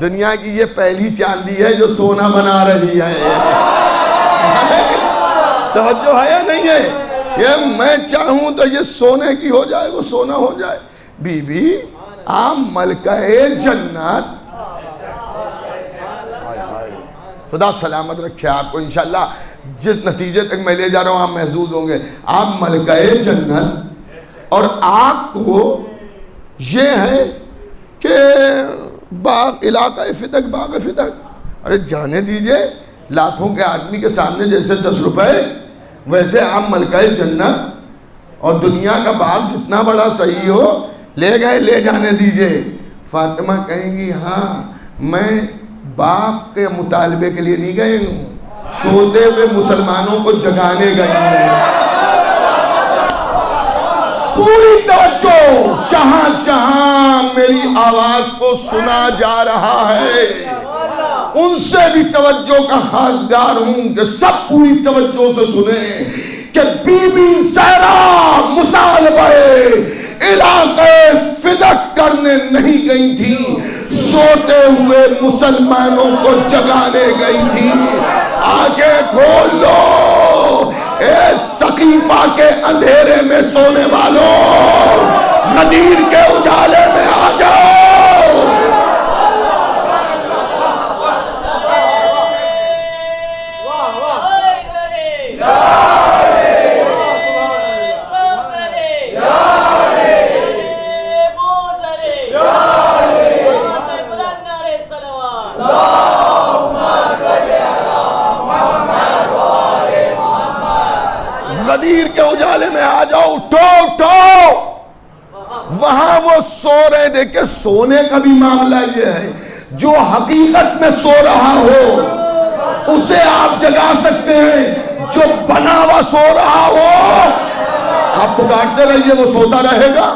دنیا کی یہ پہلی چاندی ہے جو سونا بنا رہی ہے. توجہ ہے یا نہیں ہے؟ یہ میں چاہوں تو یہ سونے کی ہو جائے، وہ سونا ہو جائے. بی بی آپ ملکہ جنت، خدا سلامت رکھے آپ کو. انشاءاللہ جس نتیجے تک میں لے جا رہا ہوں آپ محظوظ ہوں گے. آپ ملکہ جنت اور آپ کو یہ ہے کہ باغ علاقہ فدق، باغ فدق. ارے جانے دیجئے، لاکھوں کے آدمی کے سامنے جیسے 10 روپے ویسے آپ ملکہ جنت اور دنیا کا باغ جتنا بڑا صحیح ہو لے گئے، لے جانے دیجئے. فاطمہ کہیں گی ہاں میں باپ کے مطالبے کے لیے نہیں گئی ہوں، سوتے ہوئے مسلمانوں کو جگانے گئی ہوں. پوری توجہ، جہاں جہاں میری آواز کو سنا جا رہا ہے ان سے بھی توجہ کا خواستگار ہوں کہ سب پوری توجہ سے سنیں کہ بی بی زہرا مطالبہ علاقے فدق کرنے نہیں گئی تھی، سوتے ہوئے مسلمانوں کو جگانے گئی تھی. آگے کھول لو اے سقیفہ کے اندھیرے میں سونے والوں، غدیر کے اجالے میں آ جاؤ. غدیر کے اجالے میں آ جاؤ، اٹھو اٹھو. وہاں وہ سو رہے. دیکھیں سونے کا بھی معاملہ یہ ہے، جو حقیقت میں سو رہا ہو اسے آپ جگا سکتے ہیں، جو بنا ہوا سو رہا ہو آپ پکارتے رہیے وہ سوتا رہے گا.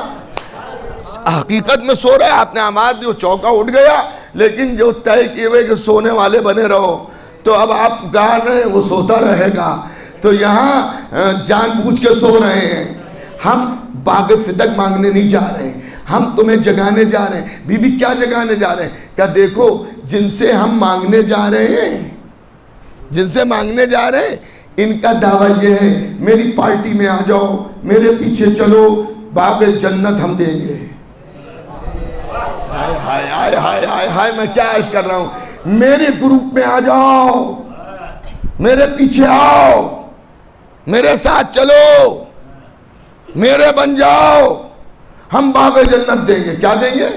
حقیقت میں سو رہا ہے، آپ نے آماد جو چوکا اٹھ گیا، لیکن جو طے کیے ہوئے کہ سونے والے بنے رہو تو اب آپ پکار رہے ہیں وہ سوتا رہے گا. تو یہاں جان بوجھ کے سو رہے ہیں. ہم باغ فدق مانگنے نہیں جا رہے ہیں، ہم تمہیں جگانے جا رہے ہیں. بی بی کیا جگانے جا رہے ہیں؟ کیا دیکھو جن سے ہم مانگنے جا رہے ہیں، جن سے مانگنے جا رہے ہیں ان کا دعویٰ یہ ہے میری پارٹی میں آ جاؤ، میرے پیچھے چلو، باغ جنت ہم دیں گے. ہائے ہائے ہائے ہائے ہائے ہائے میں کیا عرض کر رہا ہوں. میرے گروپ میں آ جاؤ، میرے پیچھے آؤ، میرے ساتھ چلو، میرے بن جاؤ، ہم باغ جنت دیں گے. کیا دیں گے؟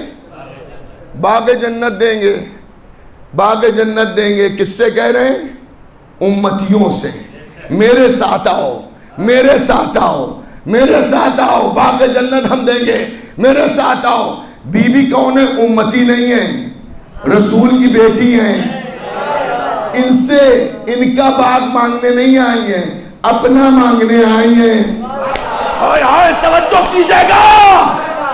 باغ جنت دیں گے. باغ جنت دیں گے. کس سے کہہ رہے ہیں؟ امتیوں سے. میرے ساتھ آؤ، میرے ساتھ آؤ، میرے ساتھ آؤ، باغ جنت ہم دیں گے. میرے ساتھ آؤ. بی بی کون ہے؟ امتی نہیں ہے، رسول کی بیٹی ہیں. ان سے ان کا باغ مانگنے نہیں آئی ہیں، اپنا مانگنے آئی ہیں. توجہ کیجئے گا،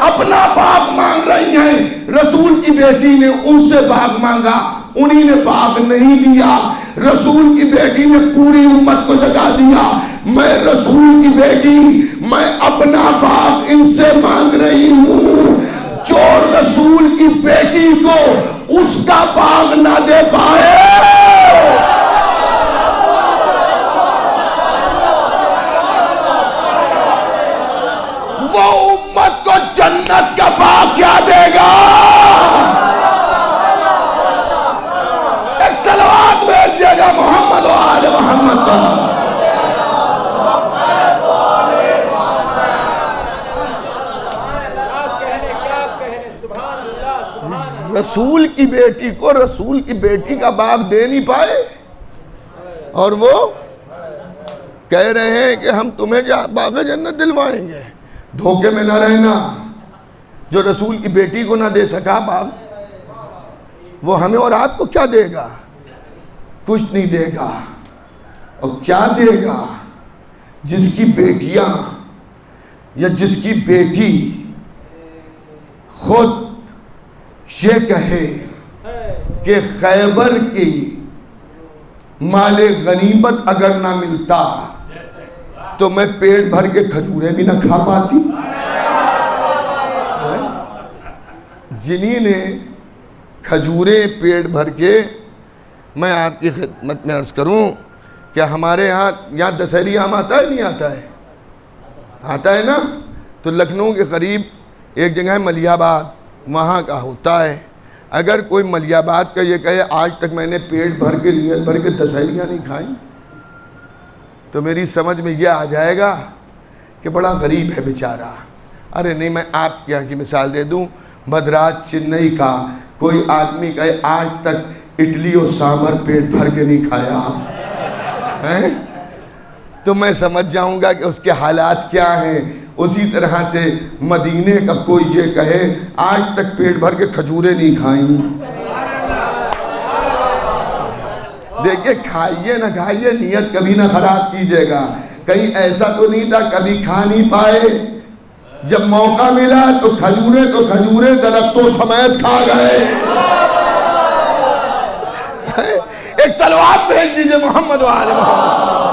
اپنا باغ مانگ رہی ہیں. رسول کی بیٹی نے ان سے باغ مانگا، انہی نے باغ نہیں دیا. رسول کی بیٹی نے پوری امت کو جگا دیا. میں رسول کی بیٹی، میں اپنا باغ ان سے مانگ رہی ہوں. جو رسول کی بیٹی کو اس کا باغ نہ دے پائے، وہ امت کو جنت کا باغ کیا دے گا؟ ایک صلوات بھیجئے گا محمد و آل محمد پر. رسول کی بیٹی کو رسول کی بیٹی کا باغ دے نہیں پائے، اور وہ کہہ رہے ہیں کہ ہم تمہیں باغ جنت دلوائیں گے. دھوکے میں نہ رہنا. جو رسول کی بیٹی کو نہ دے سکا باغ، وہ ہمیں اور آپ کو کیا دے گا؟ کچھ نہیں دے گا. اور کیا دے گا؟ جس کی بیٹیاں یا جس کی بیٹی خود یہ کہے کہ خیبر کی مال غنیمت اگر نہ ملتا تو میں پیٹ بھر کے کھجوریں بھی نہ کھا پاتی. جنہی نے کھجوریں پیٹ بھر کے، میں آپ کی خدمت میں عرض کروں کہ ہمارے یہاں دسہری عام آتا ہے نہیں آتا ہے؟ آتا ہے نا. تو لکھنؤ کے قریب ایک جگہ ہے ملیح آباد، وہاں کا ہوتا ہے. اگر کوئی ملیح آباد کا یہ کہے آج تک میں نے پیٹ بھر کے نیت بھر کے دسہریاں نہیں کھائیں، تو میری سمجھ میں یہ آ جائے گا کہ بڑا غریب ہے بیچارہ. ارے نہیں، میں آپ کے یہاں کی مثال دے دوں. مدراس چنئی کا کوئی آدمی کہے آج تک اڈلی اور سانبر پیٹ بھر کے نہیں کھایا ہے، تو میں سمجھ جاؤں گا کہ اس کے حالات کیا ہیں. اسی طرح سے مدینے کا کوئی یہ کہے آج تک پیٹ بھر کے کھجوریں نہیں کھائیں. دیکھیں، کھائیے نہ کھائیے، نیت کبھی نہ خراب کیجئے گا. کہیں ایسا تو نہیں تھا کبھی کھا نہیں پائے، جب موقع ملا تو کھجوریں درختوں سمیت کھا گئے. ایک صلوات بھیج دیجئے محمد و آل محمد.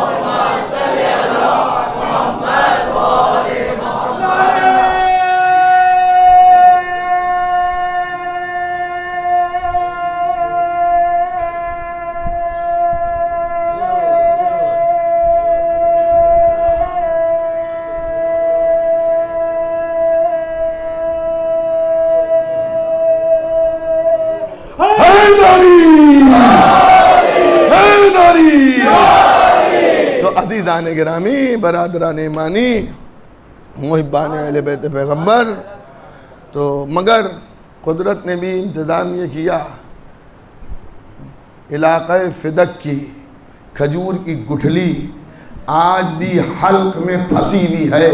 تو عزیزان گرامی، برادران ایمانی، محبان اہل بیت پیغمبر، تو مگر قدرت نے بھی انتظام یہ کیا، علاقہ فدق کی کھجور کی گٹھلی آج بھی حلق میں پھنسی ہوئی ہے.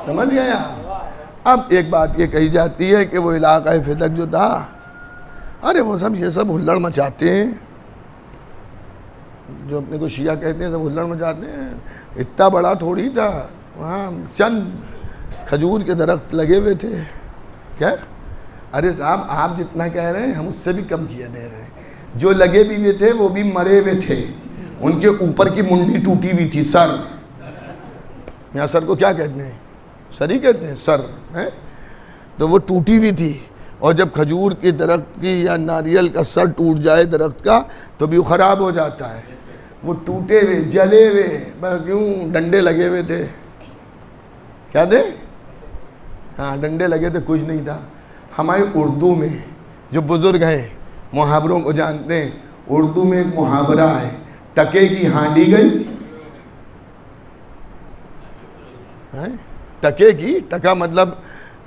سمجھ گیا؟ اب ایک بات یہ کہی جاتی ہے کہ وہ علاقہ فدق جو تھا، ارے وہ سب یہ سب ہلڑ مچاتے ہیں، جو اپنے کو شیعہ کہتے ہیں سب ہلڑ مچاتے ہیں. اتنا بڑا تھوڑی تھا، وہاں چند کھجور کے درخت لگے ہوئے تھے. کیا؟ ارے صاحب آپ جتنا کہہ رہے ہیں ہم اس سے بھی کم کیا دے رہے ہیں. جو لگے بھی ہوئے تھے وہ بھی مرے ہوئے تھے، ان کے اوپر کی منڈی ٹوٹی ہوئی تھی. سر، یہاں سر کو کیا کہتے ہیں؟ سر ہی کہتے ہیں، سر ہے. تو وہ ٹوٹی ہوئی تھی، اور جب کھجور کی درخت کی یا ناریل کا سر ٹوٹ جائے درخت کا تو بھی وہ خراب ہو جاتا ہے. وہ ٹوٹے ہوئے، جلے ہوئے، بس یوں ڈنڈے لگے ہوئے تھے. کیا دے؟ ہاں ڈنڈے لگے تھے، کچھ نہیں تھا. ہمارے اردو میں جو بزرگ ہیں محاوروں کو جانتے ہیں، اردو میں ایک محاورہ ہے، ٹکے کی ہانڈی گئی. ٹکے کی، ٹکا مطلب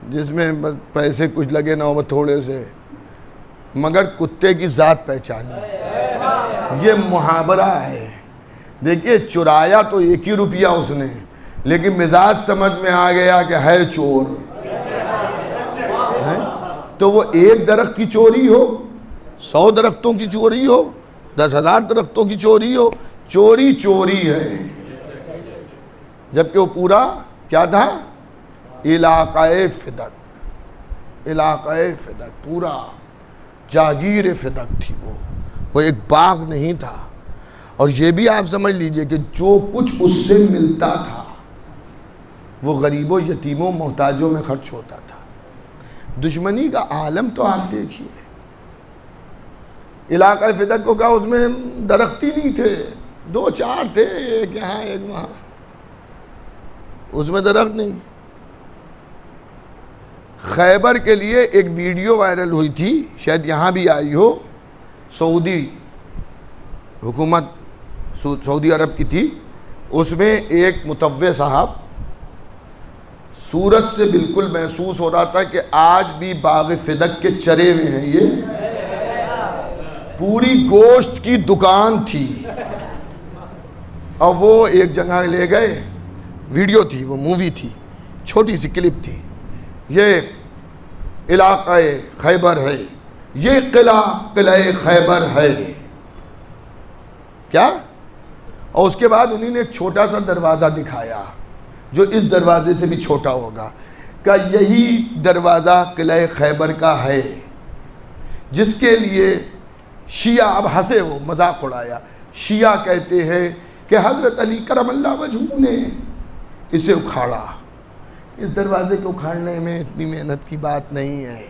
جس میں پیسے کچھ لگے نہ ہو تھوڑے سے، مگر کتے کی ذات پہچانی. یہ محاورہ ہے. دیکھیے چرایا تو 1 ہی روپیہ اس نے، لیکن مزاج سمجھ میں آ گیا کہ ہے چور. تو وہ ایک درخت کی چوری ہو، 100 درختوں کی چوری ہو، 10,000 درختوں کی چوری ہو، چوری چوری ہے. جبکہ وہ پورا کیا تھا؟ علاقۂ فدق، علاقۂ فدق، پورا جاگیر فدق تھی. وہ ایک باغ نہیں تھا. اور یہ بھی آپ سمجھ لیجئے کہ جو کچھ اس سے ملتا تھا وہ غریبوں، یتیموں، محتاجوں میں خرچ ہوتا تھا. دشمنی کا عالم تو آپ دیکھیے. علاقۂ فدق کو کہا، اس میں درخت ہی نہیں تھے، 2-4 تھے، ایک یہاں ایک وہاں، اس میں درخت نہیں. خیبر کے لیے ایک ویڈیو وائرل ہوئی تھی، شاید یہاں بھی آئی ہو. سعودی حکومت، سعودی عرب کی تھی. اس میں ایک متوع صاحب، سورج سے بالکل محسوس ہو رہا تھا کہ آج بھی باغ فدق کے چرے ہوئے ہیں. یہ پوری گوشت کی دکان تھی. اور وہ ایک جگہ لے گئے، ویڈیو تھی، وہ مووی تھی، چھوٹی سی کلپ تھی. یہ علاقہ خیبر ہے، یہ قلعہ خیبر ہے. کیا؟ اور اس کے بعد انہوں نے ایک چھوٹا سا دروازہ دکھایا جو اس دروازے سے بھی چھوٹا ہوگا، کہ یہی دروازہ قلعہ خیبر کا ہے، جس کے لیے شیعہ، اب ہنسے، وہ مذاق اڑایا. شیعہ کہتے ہیں کہ حضرت علی کرم اللہ وجہہ نے اسے اکھاڑا. اس دروازے کو اکھاڑنے میں اتنی محنت کی بات نہیں ہے.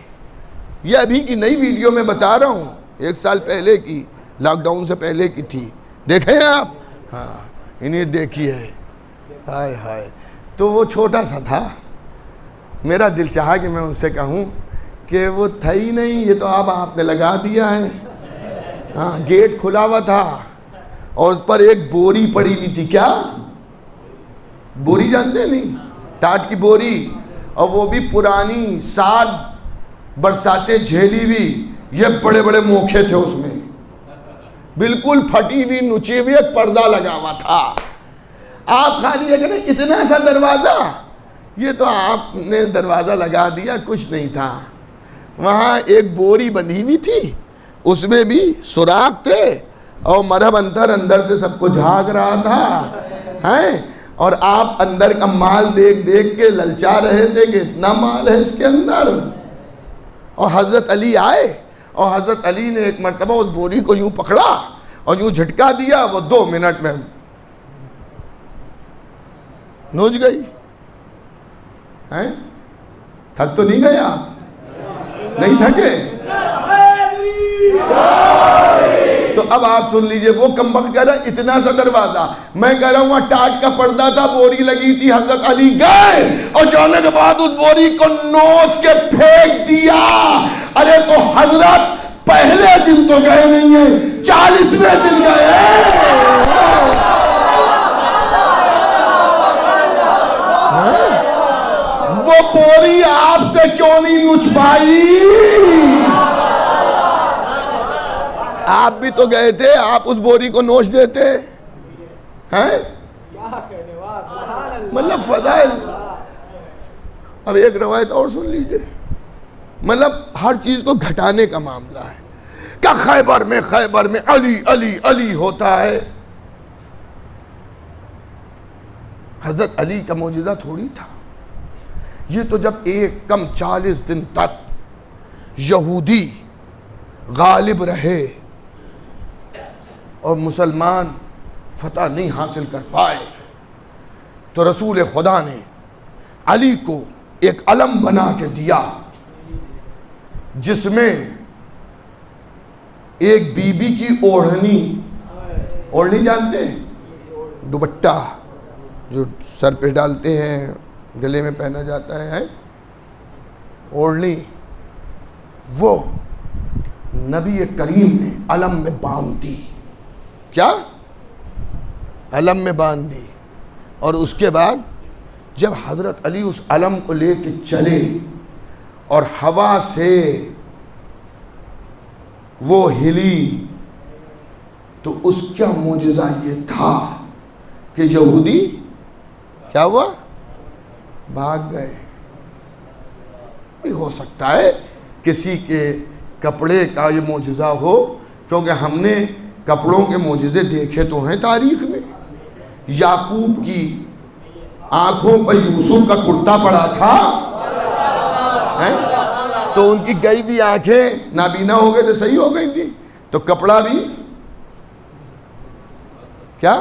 یہ ابھی کی نئی ویڈیو میں بتا رہا ہوں، 1 سال پہلے کی، لاک ڈاؤن سے پہلے کی تھی. دیکھیں آپ؟ ہاں، انہیں دیکھی ہے. ہائے ہائے. تو وہ چھوٹا سا تھا. میرا دل چاہا کہ میں ان سے کہوں کہ وہ تھا ہی نہیں، یہ تو اب آپ نے لگا دیا ہے. ہاں، گیٹ کھلا ہوا تھا اور اس پر ایک بوری پڑی ہوئی تھی. کیا بوری جانتے نہیں؟ ٹاٹ کی بوری. اور وہ بھی پرانی، 7 برساتیں جھیلی ہوئی. یہ بڑے بڑے موکھے تھے اس میں، بالکل پھٹی ہوئی، نچی ہوئی، ایک پردہ لگا ہوا تھا. آپ خالی اگر اتنا سا دروازہ، یہ تو آپ نے دروازہ لگا دیا، کچھ نہیں تھا. وہاں ایک بوری بندھی ہوئی تھی، اس میں بھی سوراخ تھے، اور مرہم اندر سے سب کو جھاگ رہا تھا. اور آپ اندر کا مال دیکھ دیکھ کے للچا رہے تھے کہ اتنا مال ہے اس کے اندر. اور حضرت علی آئے، اور حضرت علی نے ایک مرتبہ اس بوری کو یوں پکڑا اور یوں جھٹکا دیا، وہ 2 منٹ میں نوچ گئی. تھک تو نہیں گئے آپ؟ نہیں تھکے؟ تو اب آپ سن لیجئے. وہ کمبخت کہہ رہا ہے اتنا سا دروازہ، میں کہہ رہا ہوں وہاں ٹاٹ کا پردہ تھا، بوری لگی تھی. حضرت علی گئے اور جانے کے بعد اس بوری کو نوچ کے پھینک دیا. ارے تو حضرت پہلے دن تو گئے نہیں ہیں، 40ویں دن گئے. وہ بوری آپ سے کیوں نہیں نوچ پائی؟ آپ بھی تو گئے تھے، آپ اس بوری کو نوچ دیتے ہیں. مطلب فضائل. اب ایک روایت اور سن لیجئے. مطلب ہر چیز کو گھٹانے کا معاملہ ہے. کہ خیبر میں علی علی علی ہوتا ہے. حضرت علی کا معجزہ تھوڑی تھا. یہ تو جب ایک کم 40 دن تک یہودی غالب رہے اور مسلمان فتح نہیں حاصل کر پائے، تو رسول خدا نے علی کو ایک علم بنا کے دیا، جس میں ایک بی بی کی اوڑھنی جانتے ہیں؟ دوپٹہ جو سر پہ ڈالتے ہیں، گلے میں پہنا جاتا ہے، اوڑھنی، وہ نبی کریم نے علم میں باندھ دی. کیا؟ علم میں باندھ دی. اور اس کے بعد جب حضرت علی اس علم کو لے کے چلے اور ہوا سے وہ ہلی، تو اس کا معجزہ یہ تھا کہ یہودی کیا ہوا؟ بھاگ گئے۔ ہو سکتا ہے کسی کے کپڑے کا یہ معجزہ ہو، کیونکہ ہم نے کپڑوں کے معجزے دیکھے تو ہیں تاریخ میں۔ یعقوب کی آنکھوں پر یوسف کا کرتا پڑا تھا، تو ان کی گئی بھی آنکھیں نابینا ہو گئے تو صحیح ہو گئی تھی، تو کپڑا بھی کیا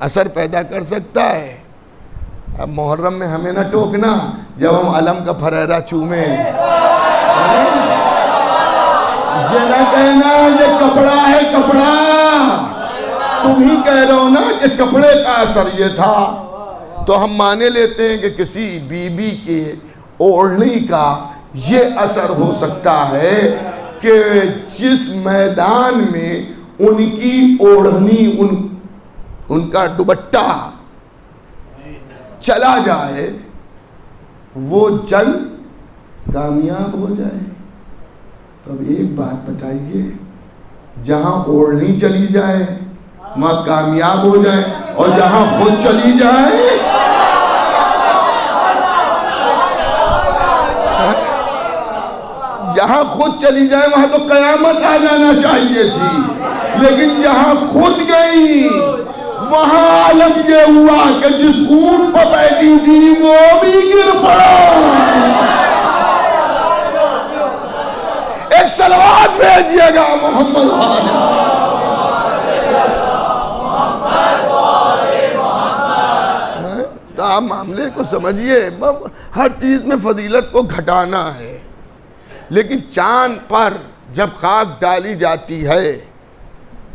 اثر پیدا کر سکتا ہے۔ اب محرم میں ہمیں نہ ٹوکنا جب ہم علم کا پھریرا چومیں، یہ نہ کہنا یہ کپڑا ہے کپڑا، تم ہی کہہ رہے ہو نا کہ کپڑے کا اثر یہ تھا، تو ہم مانے لیتے ہیں کہ کسی بی بی کے اوڑھنی کا یہ اثر ہو سکتا ہے کہ جس میدان میں ان کی اوڑھنی ان کا دوپٹہ چلا جائے وہ جنگ کامیاب ہو جائے۔ تو اب ایک بات بتائیے، جہاں اوڑھنی چلی جائے وہاں کامیاب ہو جائے، اور جہاں خود چلی جائے جہاں خود چلی جائے وہاں تو قیامت آ جانا چاہیے تھی، لیکن جہاں خود گئی وہاں عالم یہ ہوا کہ جس اونٹ پر بیٹھی تھی وہ بھی گر پڑا۔ ایک صلوات بھیجیے گا محمد تو آپ معاملے کو سمجھیے۔ ہر چیز میں فضیلت کو گھٹانا ہے، لیکن چاند پر جب خاک ڈالی جاتی ہے،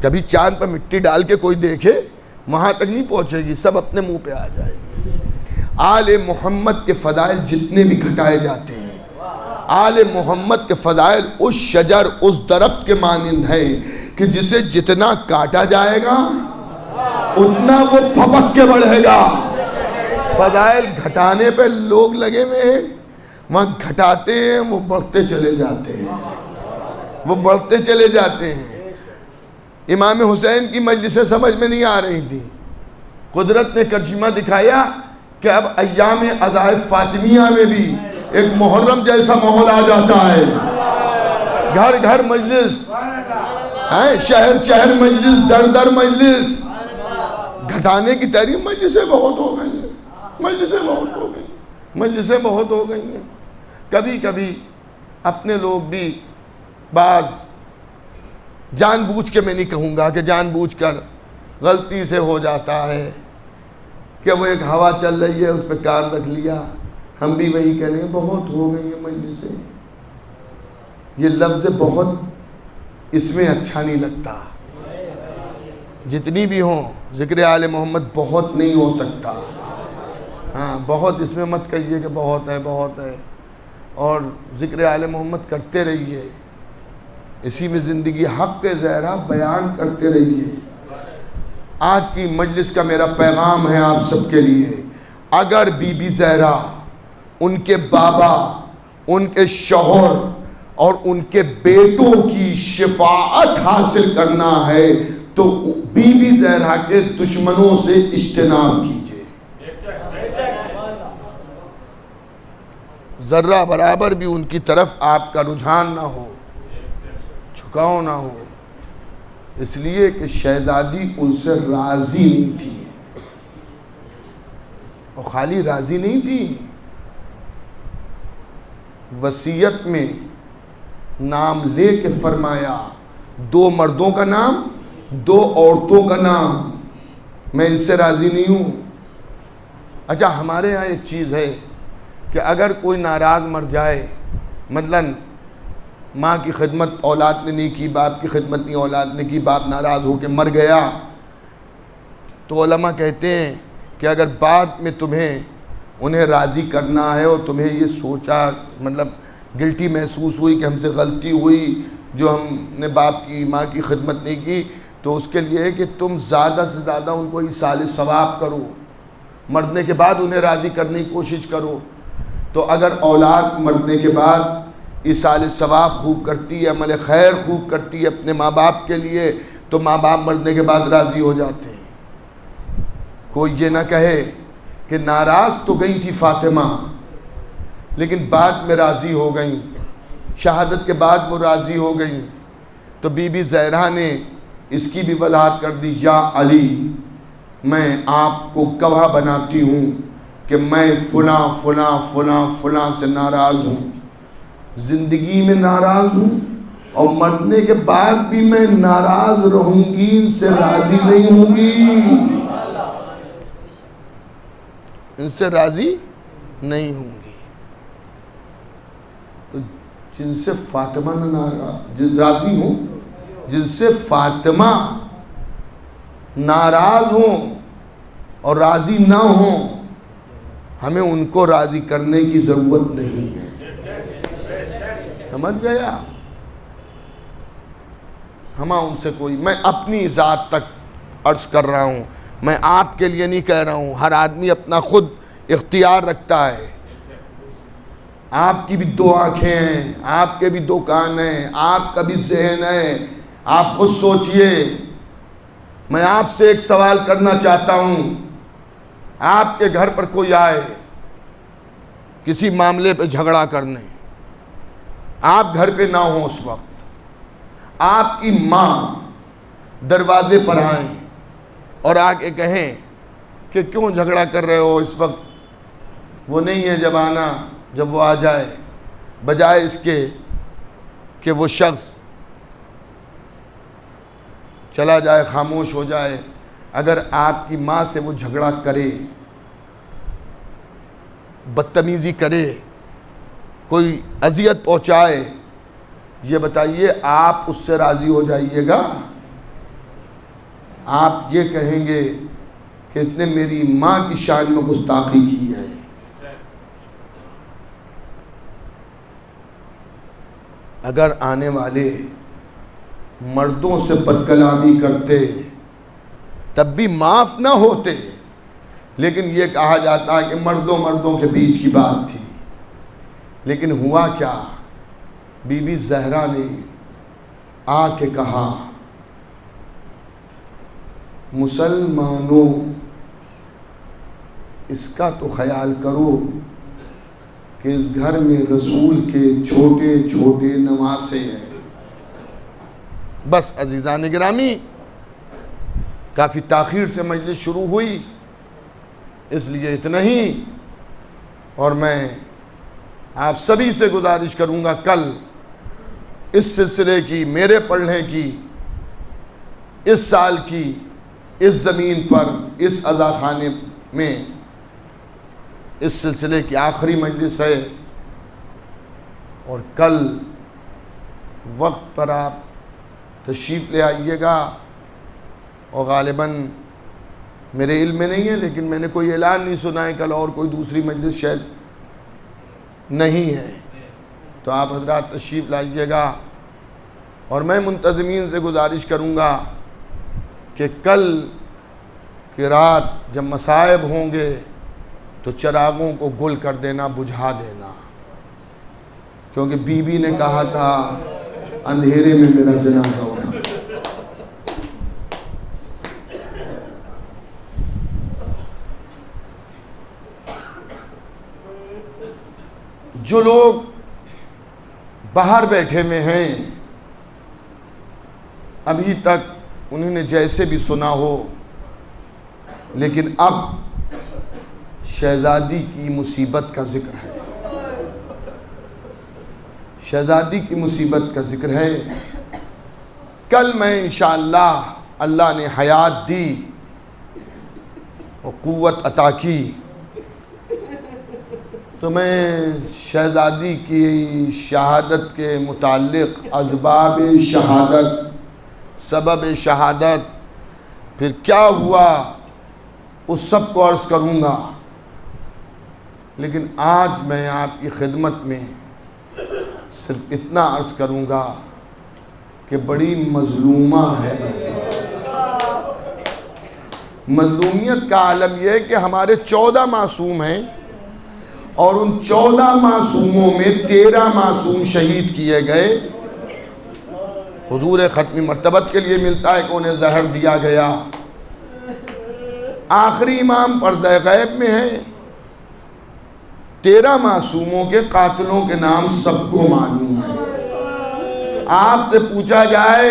کبھی چاند پر مٹی ڈال کے کوئی دیکھے وہاں تک نہیں پہنچے گی، سب اپنے منہ پہ آ جائے گی۔ آل محمد کے فضائل جتنے بھی گھٹائے جاتے ہیں، آل محمد کے فضائل اس شجر اس درخت کے مانند ہیں کہ جسے جتنا کاٹا جائے گا اتنا وہ پھپک کے بڑھے گا۔ فضائل گھٹانے پہ لوگ لگے ہوئے ہیں، وہاں گھٹاتے ہیں وہ بڑھتے چلے جاتے ہیں، وہ بڑھتے چلے جاتے ہیں۔ امام حسین کی مجلسیں سمجھ میں نہیں آ رہی تھی، قدرت نے کرشمہ دکھایا کہ اب ایام عزائف فاطمیہ میں بھی ایک محرم جیسا ماحول آ جاتا ہے، گھر گھر مجلس، شہر شہر مجلس، در در مجلس۔ گھٹانے کی تحریم مجلسیں بہت ہو گئی ہیں، مجلسیں بہت ہو گئی ہیں، مجلسیں بہت ہو گئی ہیں۔ کبھی کبھی اپنے لوگ بھی بعض جان بوجھ کے، میں نہیں کہوں گا کہ جان بوجھ کر، غلطی سے ہو جاتا ہے کہ وہ ایک ہوا چل رہی ہے اس پہ کام رکھ لیا، ہم بھی وہی کہہ لیں بہت ہو گئی ہیں مجلسیں۔ یہ لفظ بہت اس میں اچھا نہیں لگتا، جتنی بھی ہوں ذکر آل محمد بہت نہیں ہو سکتا، ہاں بہت اس میں مت کہیے کہ بہت ہے بہت ہے، اور ذکر آل محمد کرتے رہیے، اسی میں زندگی حق کے زہرا بیان کرتے رہیے۔ آج کی مجلس کا میرا پیغام ہے آپ سب کے لیے، اگر بی بی زہرا، ان کے بابا، ان کے شوہر اور ان کے بیٹوں کی شفاعت حاصل کرنا ہے تو بی بی زہرا کے دشمنوں سے اجتناب کیجئے، ذرہ برابر بھی ان کی طرف آپ کا رجحان نہ ہو، جھکاؤ نہ ہو، اس لیے کہ شہزادی ان سے راضی نہیں تھی، اور خالی راضی نہیں تھی، وصیت میں نام لے کے فرمایا 2 مردوں کا نام 2 عورتوں کا نام، میں ان سے راضی نہیں ہوں۔ اچھا ہمارے ہاں ایک چیز ہے کہ اگر کوئی ناراض مر جائے، مثلاً ماں کی خدمت اولاد نے نہیں کی، باپ کی خدمت نہیں اولاد نے کی، باپ ناراض ہو کے مر گیا، تو علماء کہتے ہیں کہ اگر بعد میں تمہیں انہیں راضی کرنا ہے اور تمہیں یہ سوچا، مطلب گلٹی محسوس ہوئی کہ ہم سے غلطی ہوئی جو ہم نے باپ کی ماں کی خدمت نہیں کی، تو اس کے لیے ہے کہ تم زیادہ سے زیادہ ان کو ایصال ثواب کرو، مرنے کے بعد انہیں راضی کرنے کی کوشش کرو۔ تو اگر اولاد مرنے کے بعد ایصال ثواب خوب کرتی ہے، عمل خیر خوب کرتی ہے اپنے ماں باپ کے لیے، تو ماں باپ مرنے کے بعد راضی ہو جاتے ہیں۔ کوئی یہ نہ کہے کہ ناراض تو گئی تھی فاطمہ لیکن بعد میں راضی ہو گئیں، شہادت کے بعد وہ راضی ہو گئیں. تو بی بی زہرا نے اس کی بھی وضاحت کر دی، یا علی میں آپ کو گواہ بناتی ہوں کہ میں فلاں فلاں فلاں فلاں سے ناراض ہوں، زندگی میں ناراض ہوں اور مرنے کے بعد بھی میں ناراض رہوں گی، ان سے راضی نہیں ہوں گی، ان سے راضی نہیں ہوں گی. تو جن سے فاطمہ راضی ہوں، جن سے فاطمہ ناراض ہوں اور راضی نہ ہوں، ہمیں ان کو راضی کرنے کی ضرورت نہیں ہے. سمجھ گیا؟ ان سے کوئی، میں اپنی ذات تک عرض کر رہا ہوں، میں آپ کے لیے نہیں کہہ رہا ہوں. ہر آدمی اپنا خود اختیار رکھتا ہے. آپ کی بھی دو آنکھیں ہیں، آپ کے بھی دو کان ہیں، آپ کا بھی ذہن ہے، آپ خود سوچئے. میں آپ سے ایک سوال کرنا چاہتا ہوں، آپ کے گھر پر کوئی آئے کسی معاملے پہ جھگڑا کرنے، آپ گھر پہ نہ ہوں اس وقت، آپ کی ماں دروازے پر آئیں اور آ کے کہیں کہ کیوں جھگڑا کر رہے ہو اس وقت، وہ نہیں ہے جب آنا، جب وہ آ جائے، بجائے اس کے کہ وہ شخص چلا جائے، خاموش ہو جائے. اگر آپ کی ماں سے وہ جھگڑا کرے، بدتمیزی کرے، کوئی اذیت پہنچائے، یہ بتائیے آپ اس سے راضی ہو جائیے گا؟ آپ یہ کہیں گے کہ اس نے میری ماں کی شان میں گستاخی کی ہے. اگر آنے والے مردوں سے بدکلامی کرتے تب بھی معاف نہ ہوتے، لیکن یہ کہا جاتا ہے کہ مردوں کے بیچ کی بات تھی. لیکن ہوا کیا؟ بی بی زہرا نے آ کے کہا، مسلمانوں اس کا تو خیال کرو کہ اس گھر میں رسول کے چھوٹے چھوٹے نواسے ہیں. بس عزیزان گرامی، کافی تاخیر سے مجلس شروع ہوئی، اس لیے اتنا ہی. اور میں آپ سبھی سے گزارش کروں گا، کل اس سلسلے کی، میرے پڑھنے کی، اس سال کی، اس زمین پر، اس عزا خانے میں اس سلسلے کی آخری مجلس ہے. اور کل وقت پر آپ تشریف لے آئیے گا. اور غالباً میرے علم میں نہیں ہے، لیکن میں نے کوئی اعلان نہیں سنا ہے کل اور کوئی دوسری مجلس شاید نہیں ہے. تو آپ حضرات تشریف لائیے گا. اور میں منتظمین سے گزارش کروں گا کہ کل کی رات جب مصائب ہوں گے تو چراغوں کو گل کر دینا، بجھا دینا، کیونکہ بی بی نے کہا تھا اندھیرے میں میرا جنازہ اٹھا. جو لوگ باہر بیٹھے ہوئے ہیں، ابھی تک انہوں نے جیسے بھی سنا ہو، لیکن اب شہزادی کی مصیبت کا ذکر ہے، شہزادی کی مصیبت کا ذکر ہے. کل میں انشاءاللہ، اللہ نے حیات دی اور قوت عطا کی، تو میں شہزادی کی شہادت کے متعلق اسباب شہادت، سبب شہادت، پھر کیا ہوا، اس سب کو عرض کروں گا. لیکن آج میں آپ کی خدمت میں صرف اتنا عرض کروں گا کہ بڑی مظلومہ ہے. مظلومیت کا عالم یہ ہے کہ ہمارے 14 معصوم ہیں، اور ان 14 معصوموں میں 13 معصوم شہید کیے گئے. حضور ختمی مرتبت کے لیے ملتا ہے کہ انہیں زہر دیا گیا، آخری امام پردہ غیب میں ہے، 13 معصوموں کے قاتلوں کے نام سب کو معلوم ہے۔ آپ سے پوچھا جائے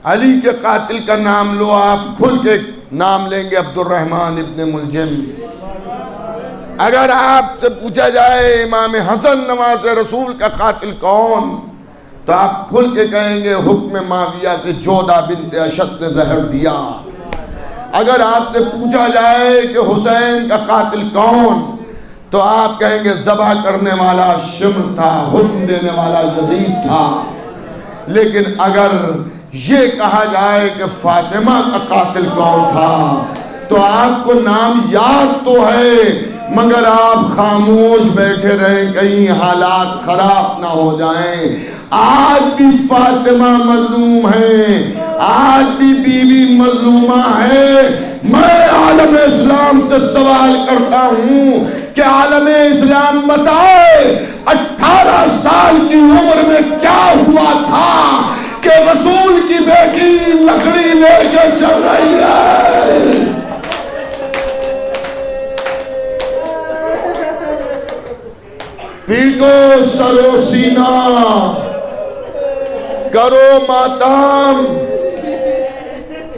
علی کے قاتل کا نام لو، آپ کھل کے نام لیں گے عبد الرحمن ابن ملجم۔ اگر آپ سے پوچھا جائے امام حسن نواز رسول کا قاتل کون، تو آپ کھل کے کہیں گے حکم معاویہ سے جودہ بنت اشد نے زہر دیا۔ اگر آپ سے پوچھا جائے کہ حسین کا قاتل کون، تو آپ کہیں گے ذبح کرنے والا شمر تھا، حکم دینے والا یزید تھا۔ لیکن اگر یہ کہا جائے کہ فاطمہ کا قاتل کون تھا، تو آپ کو نام یاد تو ہے مگر آپ خاموش بیٹھے رہیں کہیں حالات خراب نہ ہو جائیں۔ آج بھی فاطمہ مظلوم ہے، آج بھی بیوی مظلومہ ہے۔ میں عالم اسلام سے سوال کرتا ہوں کہ عالم اسلام بتائے 18 سال کی عمر میں کیا ہوا تھا کہ رسول کی بیٹی لکڑی لے کے چل رہی ہے۔ پیٹو سر و سینہ، کرو ماتم،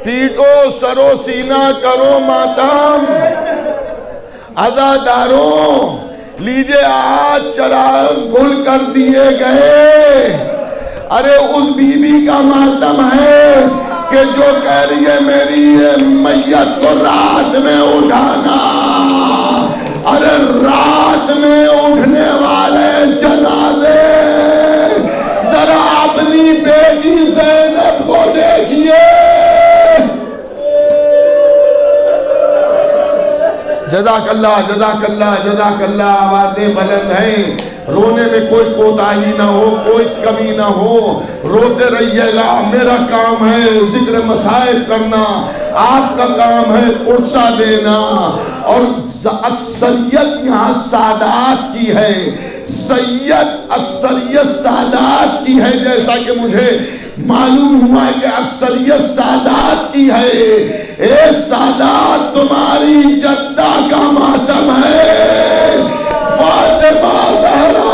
پیٹو سر و سینہ کرو ماتم۔ عزاداروں لیجے آج چراغ گل کر دیے گئے۔ ارے اس بی بی کا ماتم ہے کہ جو کہہ رہی ہے میری یہ میت کو رات میں اٹھانا۔ ارے رات میں اٹھنے والے جنازے ذرا اپنی بیٹی زینب کو دیکھیے۔ جزاک اللہ، جزاک اللہ، جزاک اللہ۔ آوازیں بلند ہیں، رونے میں کوئی کوتاہی نہ ہو، کوئی کمی نہ ہو، روتے رہیے گا۔ میرا کام ہے ذکر مسائل کرنا، آپ کا کام ہے پرسہ دینا۔ اور اکثریت یہاں سادات کی ہے، سید اکثریت سادات کی ہے، جیسا کہ مجھے معلوم ہوا کہ اکثریت سادات کی ہے۔ اے سادات تمہاری جدہ کا ماتم ہے، فاطمہ زہرا۔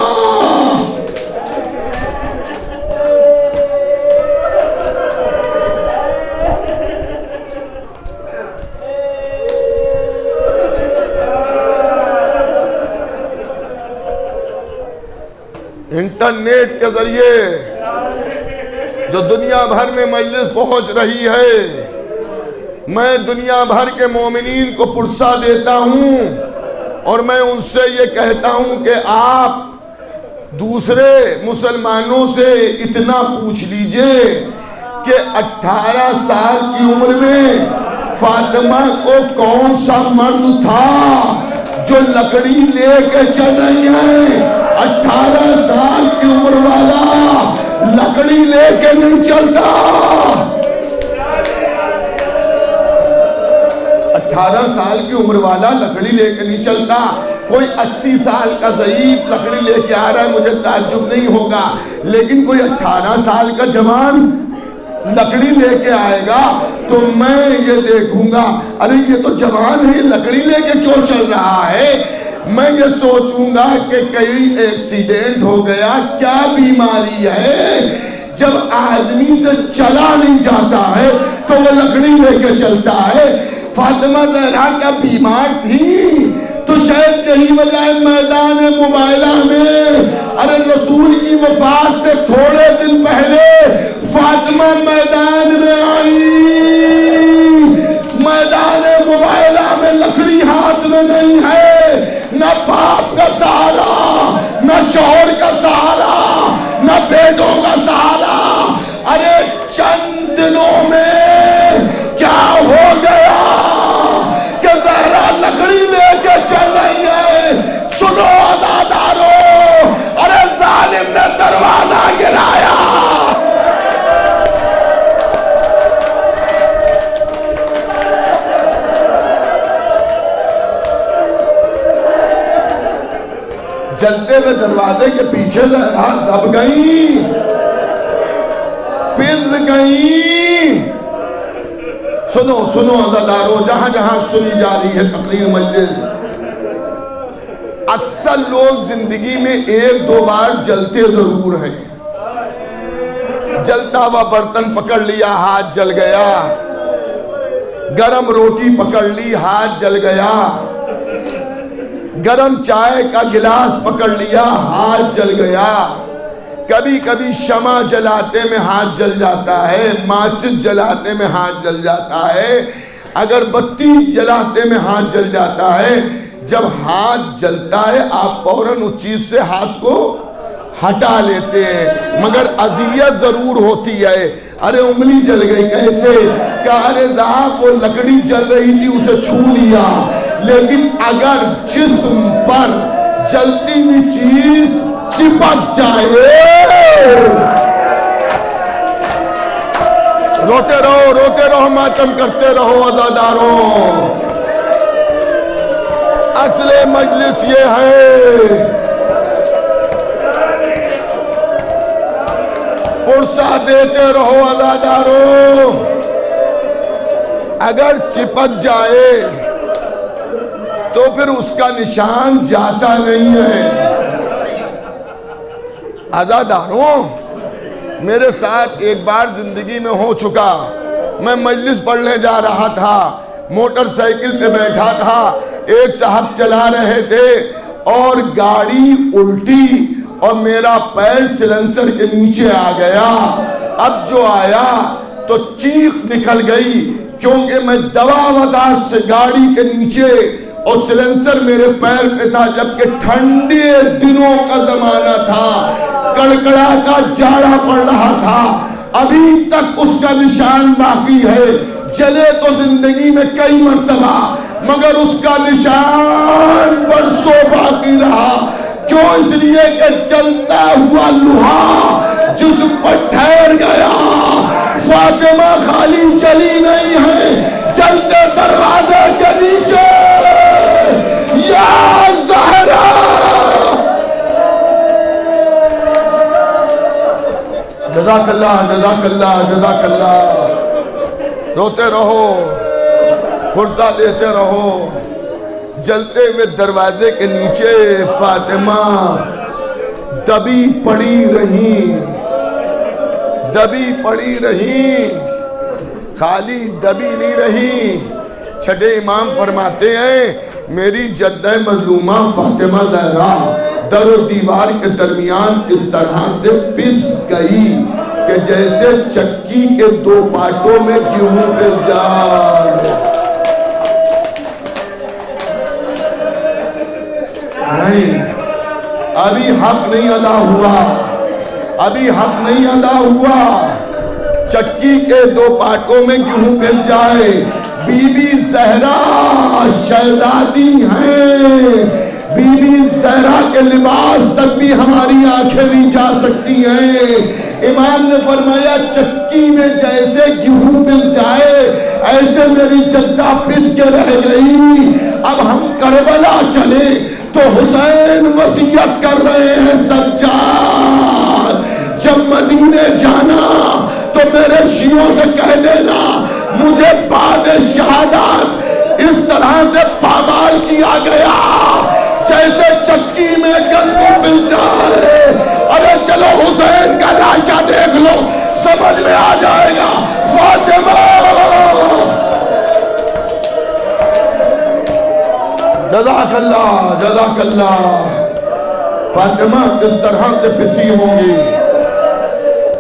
انٹرنیٹ کے ذریعے جو دنیا بھر میں مجلس پہنچ رہی ہے، میں دنیا بھر کے مومنین کو پرسہ دیتا ہوں اور میں ان سے یہ کہتا ہوں کہ آپ دوسرے مسلمانوں سے اتنا پوچھ لیجئے کہ 18 سال کی عمر میں فاطمہ کو کون سا مرد تھا جو لکڑی لے کے چل رہی ہیں۔ 18 سال کی عمر والا لکڑی لے کے نہیں چلتا۔ 18 سال کی عمر والا لکڑی لے کے نہیں چلتا۔ کوئی 80 سال کا ضعیف لکڑی لے کے آ رہا ہے، مجھے تعجب نہیں ہوگا، لیکن کوئی 18 سال کا جوان لکڑی لے کے آئے گا تو میں یہ دیکھوں گا ارے یہ تو جوان ہے، لکڑی لے کے کیوں چل رہا ہے۔ میں یہ سوچوں گا کہ کئی ایکسیڈنٹ ہو گیا، کیا بیماری ہے۔ جب آدمی سے چلا نہیں جاتا ہے تو وہ لکڑی لے کے چلتا ہے۔ فاطمہ زہرا کا بیمار تھی تو شاید یہی وجہ ہے میدان مبائلہ میں ارے رسول کی وفات سے تھوڑے دن پہلے فاطمہ میدان میں آئی، میدان مبائلہ میں لکڑی ہاتھ میں نہیں ہے، نہ باپ کا سہارا، نہ شوہر کا سہارا، نہ بیٹوں کا سہارا۔ ارے چند دنوں میں کیا ہو گیا کہ زہرا لکڑی لے کے چل رہی ہے۔ سنو عزادارو، ارے ظالم نے دروازہ گرایا۔ جلتے ہوئے دروازے کے پیچھے زہرا دب گئی، پس گئی۔ سنو سنو عزادارو، جہاں جہاں سنی جا رہی ہے تقریر مجلس، اکثر لوگ زندگی میں ایک دو بار جلتے ضرور ہیں۔ جلتا ہوا برتن پکڑ لیا، ہاتھ جل گیا، گرم روٹی پکڑ لی، ہاتھ جل گیا، گرم چائے کا گلاس پکڑ لیا، ہاتھ جل گیا، کبھی کبھی شمع جلاتے میں ہاتھ جل جاتا ہے، ماچس جلاتے میں ہاتھ جل جاتا ہے، اگر بتی جلاتے میں ہاتھ جل جاتا ہے۔ جب ہاتھ جلتا ہے آپ فوراً اس چیز سے ہاتھ کو ہٹا لیتے ہیں، مگر اذیت ضرور ہوتی ہے۔ ارے انگلی جل گئی، کیسے؟ کہ ارے صاحب وہ لکڑی جل رہی تھی، اسے چھو لیا، لیکن اگر جسم پر جلتی ہوئی چیز چپک جائے، روتے رہو ماتم کرتے رہو عزاداروں۔ اصل مجلس یہ ہے، پرسہ دیتے رہو عزاداروں، اگر چپک جائے تو پھر اس کا نشان جاتا نہیں ہے۔ عزاداروں، میرے ساتھ ایک بار زندگی میں ہو چکا، میں مجلس پڑھنے جا رہا تھا، موٹر سائیکل پہ بیٹھا تھا، ایک صاحب چلا رہے تھے اور گاڑی الٹی اور میرا پیر سلنسر کے نیچے آ گیا۔ اب جو آیا تو چیخ نکل گئی، کیونکہ میں دوا سے گاڑی کے نیچے اور سلنسر میرے پیر پہ تھا، جبکہ ٹھنڈے دنوں کا زمانہ تھا، کڑکڑا کا جاڑا پڑ رہا تھا، ابھی تک اس کا نشان باقی ہے۔ جلے تو زندگی میں کئی مرتبہ، مگر اس کا نشان برسوں باقی رہا۔ کیوں؟ اس لیے کہ جلتا ہوا لوہا جسم پر ٹھہر گیا۔ فاطمہ خالی جلی نہیں ہے، جلتے دروازے کے نیچے یا زہرا، جزاک اللہ جزاک اللہ جزاک اللہ۔ روتے رہو، فرصہ دیتے رہو۔ جلتے ہوئے دروازے کے نیچے فاطمہ دبی پڑی رہی، خالی دبی نہیں رہی۔ چھٹے امام فرماتے ہیں میری جدہ مظلومہ فاطمہ زہرا در و دیوار کے درمیان اس طرح سے پس گئی کہ جیسے چکی کے دو پارٹوں میں گیہوں پس جائے۔ نہیں، ابھی حق نہیں ادا ہوا، ابھی حق نہیں ادا ہوا۔ چکی کے دو پارٹوں میں گیہوں پس جائے۔ بی بی زہرا شہزادی ہیں، بی بی زہرا کے لباس تک بھی ہماری آنکھیں نہیں جا سکتی ہیں۔ امام نے فرمایا چکی میں جیسے گیہوں پس جائے ایسے میری جدہ پس کے رہ گئی۔ اب ہم کربلا چلے تو حسین وصیت کر رہے ہیں سجاد جب مدینے جانا تو میرے شیعوں سے کہہ دینا مجھے بعد شہادت اس طرح سے پامال کیا گیا جیسے چکی میں گندم پل جائے۔ ارے چلو حسین کا لاشا دیکھ لو، سمجھ میں آ جائے گا۔ فاطمہ جزاک اللہ جزاک اللہ۔ فاطمہ کس طرح سے پسی ہوں گی،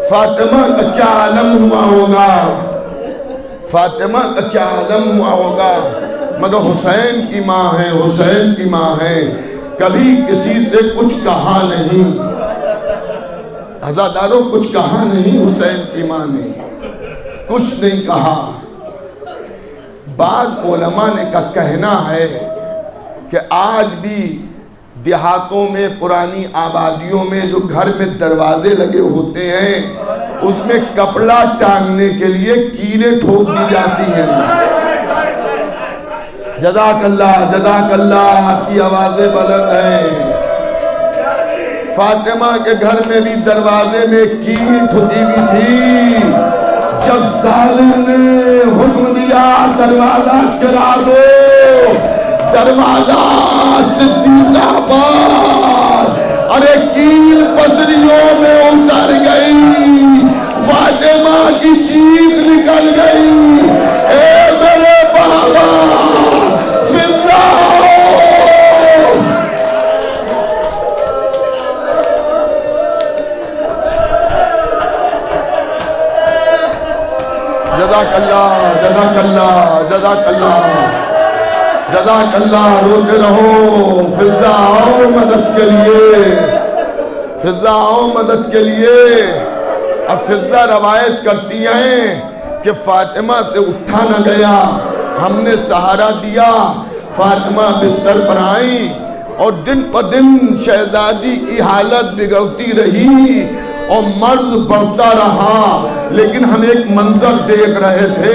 فاطمہ کا کیا عالم ہوا ہوگا، فاطمہ کا کیا عالم ہوا ہوگا۔ مگر حسین کی ماں ہے، حسین کی ماں ہے، کبھی کسی سے کچھ کہا نہیں، عزاداروں کچھ کہا نہیں، حسین کی ماں نے کچھ نہیں کہا۔ بعض علماء نے کا کہنا ہے کہ آج بھی دیہاتوں میں پرانی آبادیوں میں جو گھر میں دروازے لگے ہوتے ہیں اس میں کپڑا ٹانگنے کے لیے کیلیں ٹھوک دی جاتی ہیں۔ جزاک اللہ، آپ کی آوازیں بلند ہیں۔ فاطمہ کے گھر میں بھی دروازے میں کیل ٹھوکی ہوئی تھی۔ جب ظالم نے حکم دیا دروازہ گرا دو، دروازہ صدیقہ آباد، ارے کیل پسلیوں میں اتر گئی، فاطمہ کی چیخ نکل گئی، اے میرے بابا فضا جزاک اللہ، جزاک اللہ، جزاک اللہ، جزاک اللہ، روتے رہو، فضا آؤ مدد کے لیے، فضا آؤ مدد کے لیے۔ اب فضا روایت کرتی ہیں کہ فاطمہ سے اٹھا نہ گیا، ہم نے سہارا دیا، فاطمہ بستر پر آئیں اور دن پہ دن شہزادی کی حالت بگڑتی رہی اور مرض بڑھتا رہا، لیکن ہم ایک منظر دیکھ رہے تھے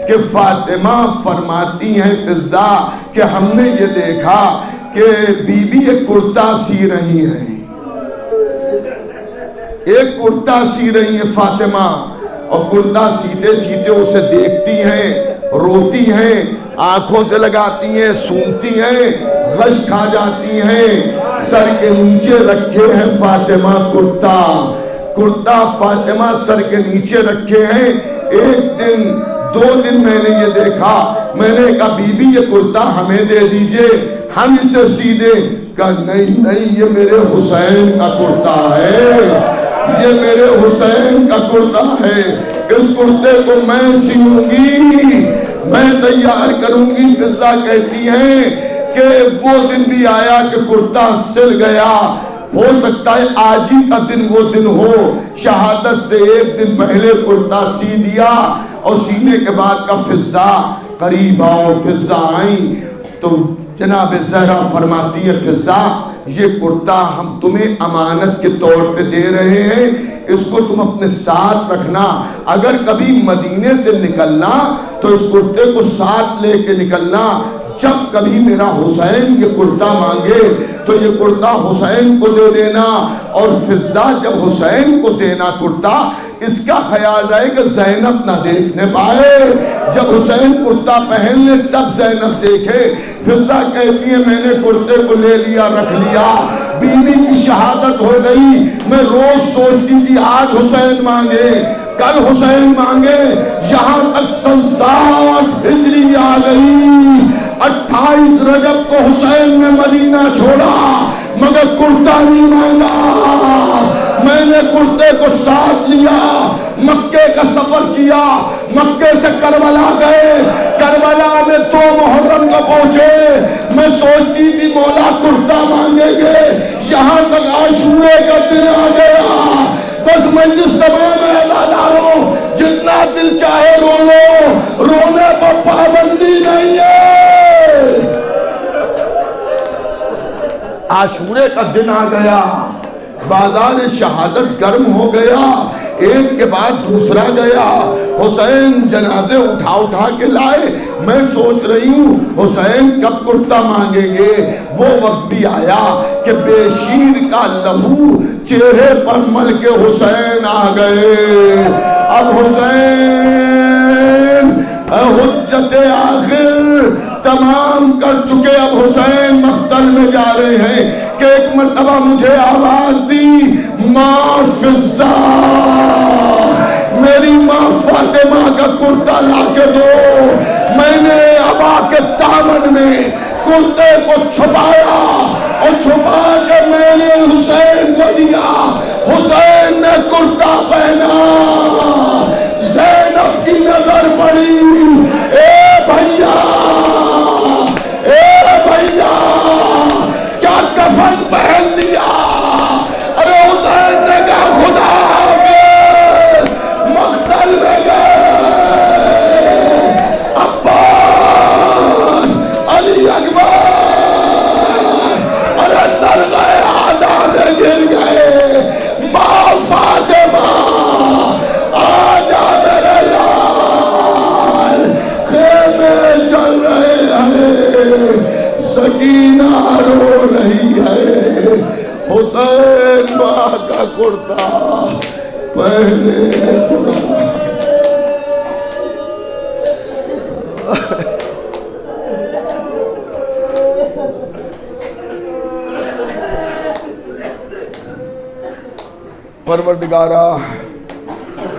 کہ فاطمہ فرماتی ہیں فضا کہ ہم نے یہ دیکھا کہ بی بی ایک کرتا سی رہی ہیں، ایک کرتا سی رہی ہیں فاطمہ، اور کرتا سیتے سیتے اسے دیکھتی ہیں، روتی ہیں، آنکھوں سے لگاتی ہیں، سونتی ہیں، غش کھا جاتی ہیں، سر کے نیچے رکھے ہیں فاطمہ کرتا، کرتا فاطمہ سر کے نیچے رکھے ہیں۔ ایک دن دو دن میں نے یہ دیکھا، میں نے کہا بی بی یہ کرتا ہمیں دے دیجئے، ہم اسے سی دیں، کہا نہیں نہیں یہ میرے حسین کا کرتا ہے، یہ میرے حسین کا کرتا ہے، اس کرتے کو میں سیوں گی، میں تیار کروں گی۔ فضا کہتی ہیں کہ وہ دن بھی آیا کہ کرتا سل گیا، ہو سکتا ہے آج ہی کا دن وہ دن ہو، شہادت سے ایک دن پہلے کرتا سی دیا، اور سینے کے بعد کا فضا قریب آؤ، فضا آئیں تو جناب زہرا فرماتی ہے فضا یہ کرتا ہم تمہیں امانت کے طور پہ دے رہے ہیں، اس کو تم اپنے ساتھ رکھنا، اگر کبھی مدینے سے نکلنا تو اس کرتے کو ساتھ لے کے نکلنا، جب کبھی میرا حسین یہ کرتا مانگے تو یہ کرتا حسین کو دے دینا، اور فضا جب حسین کو دینا کرتا اس کا خیال رہے کہ زینب نہ دیکھنے پائے، جب حسین کرتا پہن لے تب زینب دیکھے۔ فضا کہتی ہے میں نے کرتے کو لے لیا، رکھ لیا، بیوی کی شہادت ہو گئی، میں روز سوچتی تھی آج حسین مانگے، کل حسین مانگے، یہاں تک سن 60 ہجری آ گئی، 28 رجب کو حسین نے مدینہ چھوڑا مگر کرتا نہیں مانگا، میں نے کرتے کو ساتھ لیا، مکے کا سفر کیا، مکے سے کربلا گئے، کربلا میں 2 محرم کو پہنچے، میں سوچتی تھی مولا کرتا مانگیں گے، یہاں تک عاشورے کا دن آ گیا، بس مجلس تمام ہے عزاداروں، جتنا دل چاہے رو لو، رونے پر پابندی نہیں ہے۔ عاشورے کا دن آ گیا، بازار شہادت گرم ہو گیا، ایک کے بعد دوسرا گیا، حسین جنازے اٹھا کے لائے، میں سوچ رہی ہوں حسین کب کرتا مانگیں گے، وہ وقت بھی آیا کہ بے شیر کا لہو چہرے پر مل کے حسین آ گئے، اب حسین حجت آخر تمام کر چکے، اب حسین مقتل میں جا رہے ہیں کہ ایک مرتبہ مجھے آواز دی ماں فضا، میری ماں فاطمہ کا کرتا لا کے دو، میں نے ابا کے دامن میں کرتے کو چھپایا اور چھپا کے میں نے حسین کو دیا، حسین نے کرتا پہنا، زینب کی نظر پڑی، اے بھیا کیا کفن پہن لیا، ارے حسین نے کہا خدا حافظ، مقتل میں گئے، عباس علی اکبر ارے در گئے، آدھا میں گر گئے، ماں فاطمہ آجا میرے لال، خیمے جل رہے ہیں، سکینہ رو رہی ہے، حسین ماں کا کرتا پہنے، پروردگارا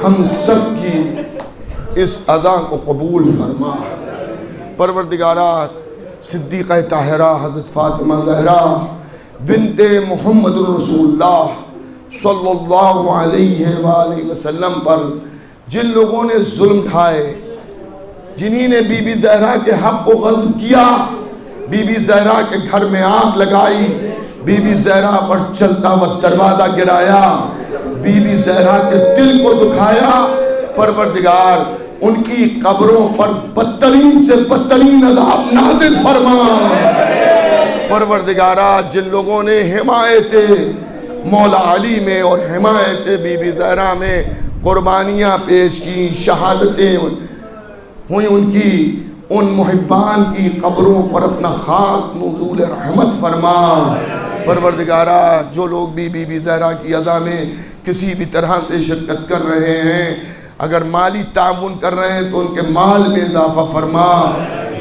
ہم سب کی اس اذان کو قبول فرما۔ پروردگارا صدیقہ طاہرہ حضرت فاطمہ زہرا بنت محمد رسول اللہ صلی اللہ علیہ وآلہ وسلم پر جن لوگوں نے ظلم ڈھائے، جنہی نے بی بی زہرا کے حق کو غصب کیا، بی بی زہرا کے گھر میں آگ لگائی، بی بی زہرا پر چلتا ہوا دروازہ گرایا، بی بی زہرا کے دل کو دکھایا، پروردگار ان کی قبروں پر بدترین سے بدترین عذاب نازل فرما۔ پروردگارا جن لوگوں نے حمایت مولا علی میں اور حمایت بی بی زہرا میں قربانیاں پیش کی، شہادتیں ہوئی، ان کی ان محبان کی قبروں پر اپنا خاص نزول رحمت فرما۔ پروردگارا جو لوگ بھی بی بی زہرا کی عزا میں کسی بھی طرح سے شرکت کر رہے ہیں، اگر مالی تعاون کر رہے ہیں تو ان کے مال میں اضافہ فرما،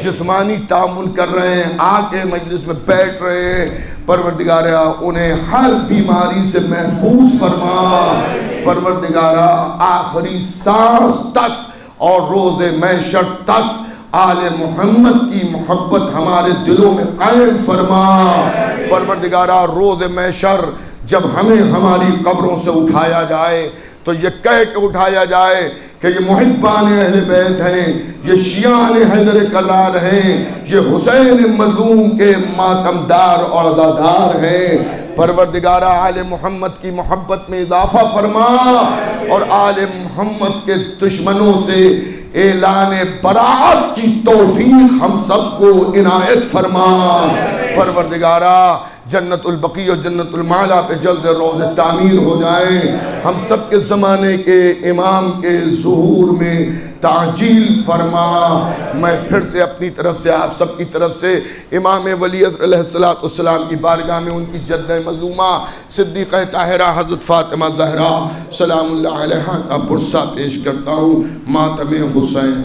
جسمانی تعاون کر رہے ہیں، آ کے مجلس میں بیٹھ رہے ہیں، پروردگارا انہیں ہر بیماری سے محفوظ فرما۔ پروردگارا آخری سانس تک اور روز محشر تک آل محمد کی محبت ہمارے دلوں میں قائم فرما۔ پروردگارا روز محشر جب ہمیں ہماری قبروں سے اٹھایا جائے تو یہ کہہ کے اٹھایا جائے کہ یہ محبان اہل بیت ہیں، یہ شیعان حیدر کرار ہیں، یہ حسین مظلوم کے ماتمدار اور عزادار ہیں۔ پروردگارہ آل محمد کی محبت میں اضافہ فرما اور آل محمد کے دشمنوں سے اعلان براعت کی توفیق ہم سب کو عنایت فرما۔ پروردگارہ جنت البقیع اور جنت المعلا پہ جلد روز تعمیر ہو جائیں، ہم سب کے زمانے کے امام کے ظہور میں تعجیل فرما۔ میں پھر سے اپنی طرف سے آپ سب کی طرف سے امام ولی عصر علیہ السلام کی بارگاہ میں ان کی جد مظلومہ صدیقہ طاہرہ حضرت فاطمہ زہرا سلام اللہ علیہا کا پرسہ پیش کرتا ہوں۔ ماتم حسین۔